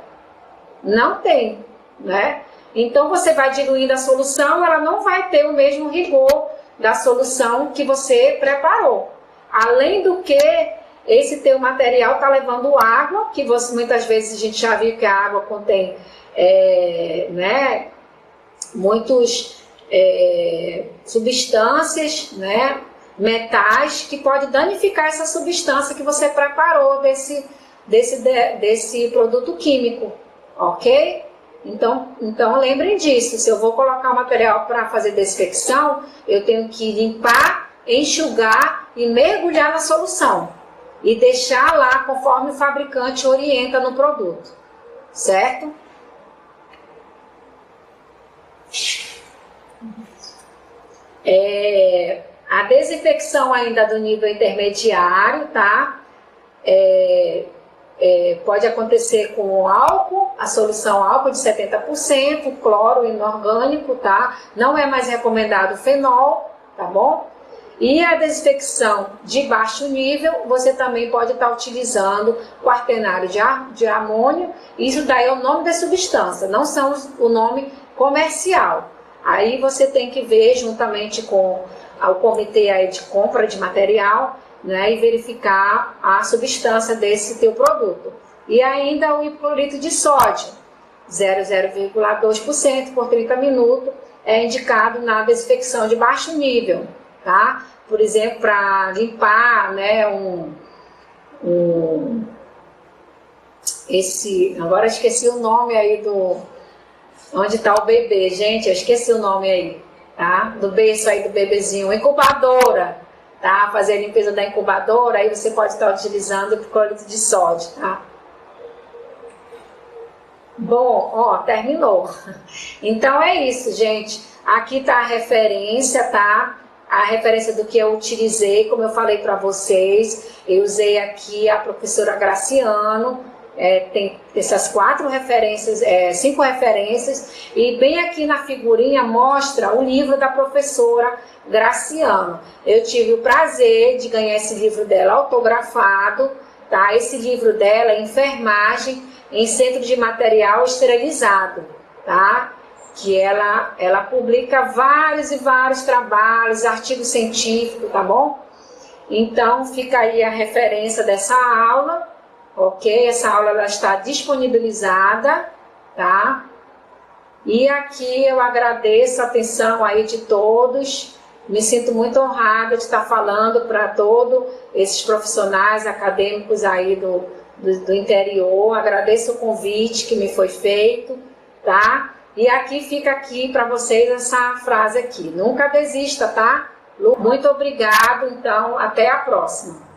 Não tem, né? Então você vai diluindo a solução, ela não vai ter o mesmo rigor da solução que você preparou. Além do que, esse teu material está levando água, que muitas vezes a gente já viu que a água contém né, muitos substâncias, né, metais, que pode danificar essa substância que você preparou desse produto químico, ok? Então lembrem disso, se eu vou colocar o material para fazer desinfecção, eu tenho que limpar, enxugar e mergulhar na solução e deixar lá conforme o fabricante orienta no produto, certo? A desinfecção ainda do nível intermediário, tá? Pode acontecer com álcool, a solução álcool de 70%, cloro inorgânico, tá? Não é mais recomendado fenol, tá bom? E a desinfecção de baixo nível, você também pode estar utilizando quaternário de amônio. Isso daí é o nome da substância, não são o nome comercial. Aí você tem que ver juntamente com o comitê aí de compra de material, né, e verificar a substância desse teu produto. E ainda o hipoclorito de sódio, 0,2% por 30 minutos, é indicado na desinfecção de baixo nível, tá? Por exemplo, para limpar, né, agora esqueci o nome aí onde está o bebê, gente, eu esqueci o nome aí, tá? Do berço aí do bebezinho, incubadora, tá? Fazer a limpeza da incubadora, aí você pode estar utilizando o hipoclorito de sódio, tá? Bom, ó, terminou. Então é isso, gente. Aqui tá a referência, tá? A referência do que eu utilizei, como eu falei para vocês, eu usei aqui a professora Graciano, tem essas 4 referências, 5 referências, e bem aqui na figurinha mostra o livro da professora Graciano. Eu tive o prazer de ganhar esse livro dela autografado, tá? Esse livro dela é Enfermagem em Centro de Material Esterilizado, tá? Que ela publica vários e vários trabalhos, artigos científicos, tá bom? Então, fica aí a referência dessa aula, ok? Essa aula ela está disponibilizada, tá? E aqui eu agradeço a atenção aí de todos. Me sinto muito honrada de estar falando para todos esses profissionais acadêmicos aí do interior. Agradeço o convite que me foi feito, tá? E aqui fica aqui para vocês essa frase aqui. Nunca desista, tá? Muito obrigado, então até a próxima.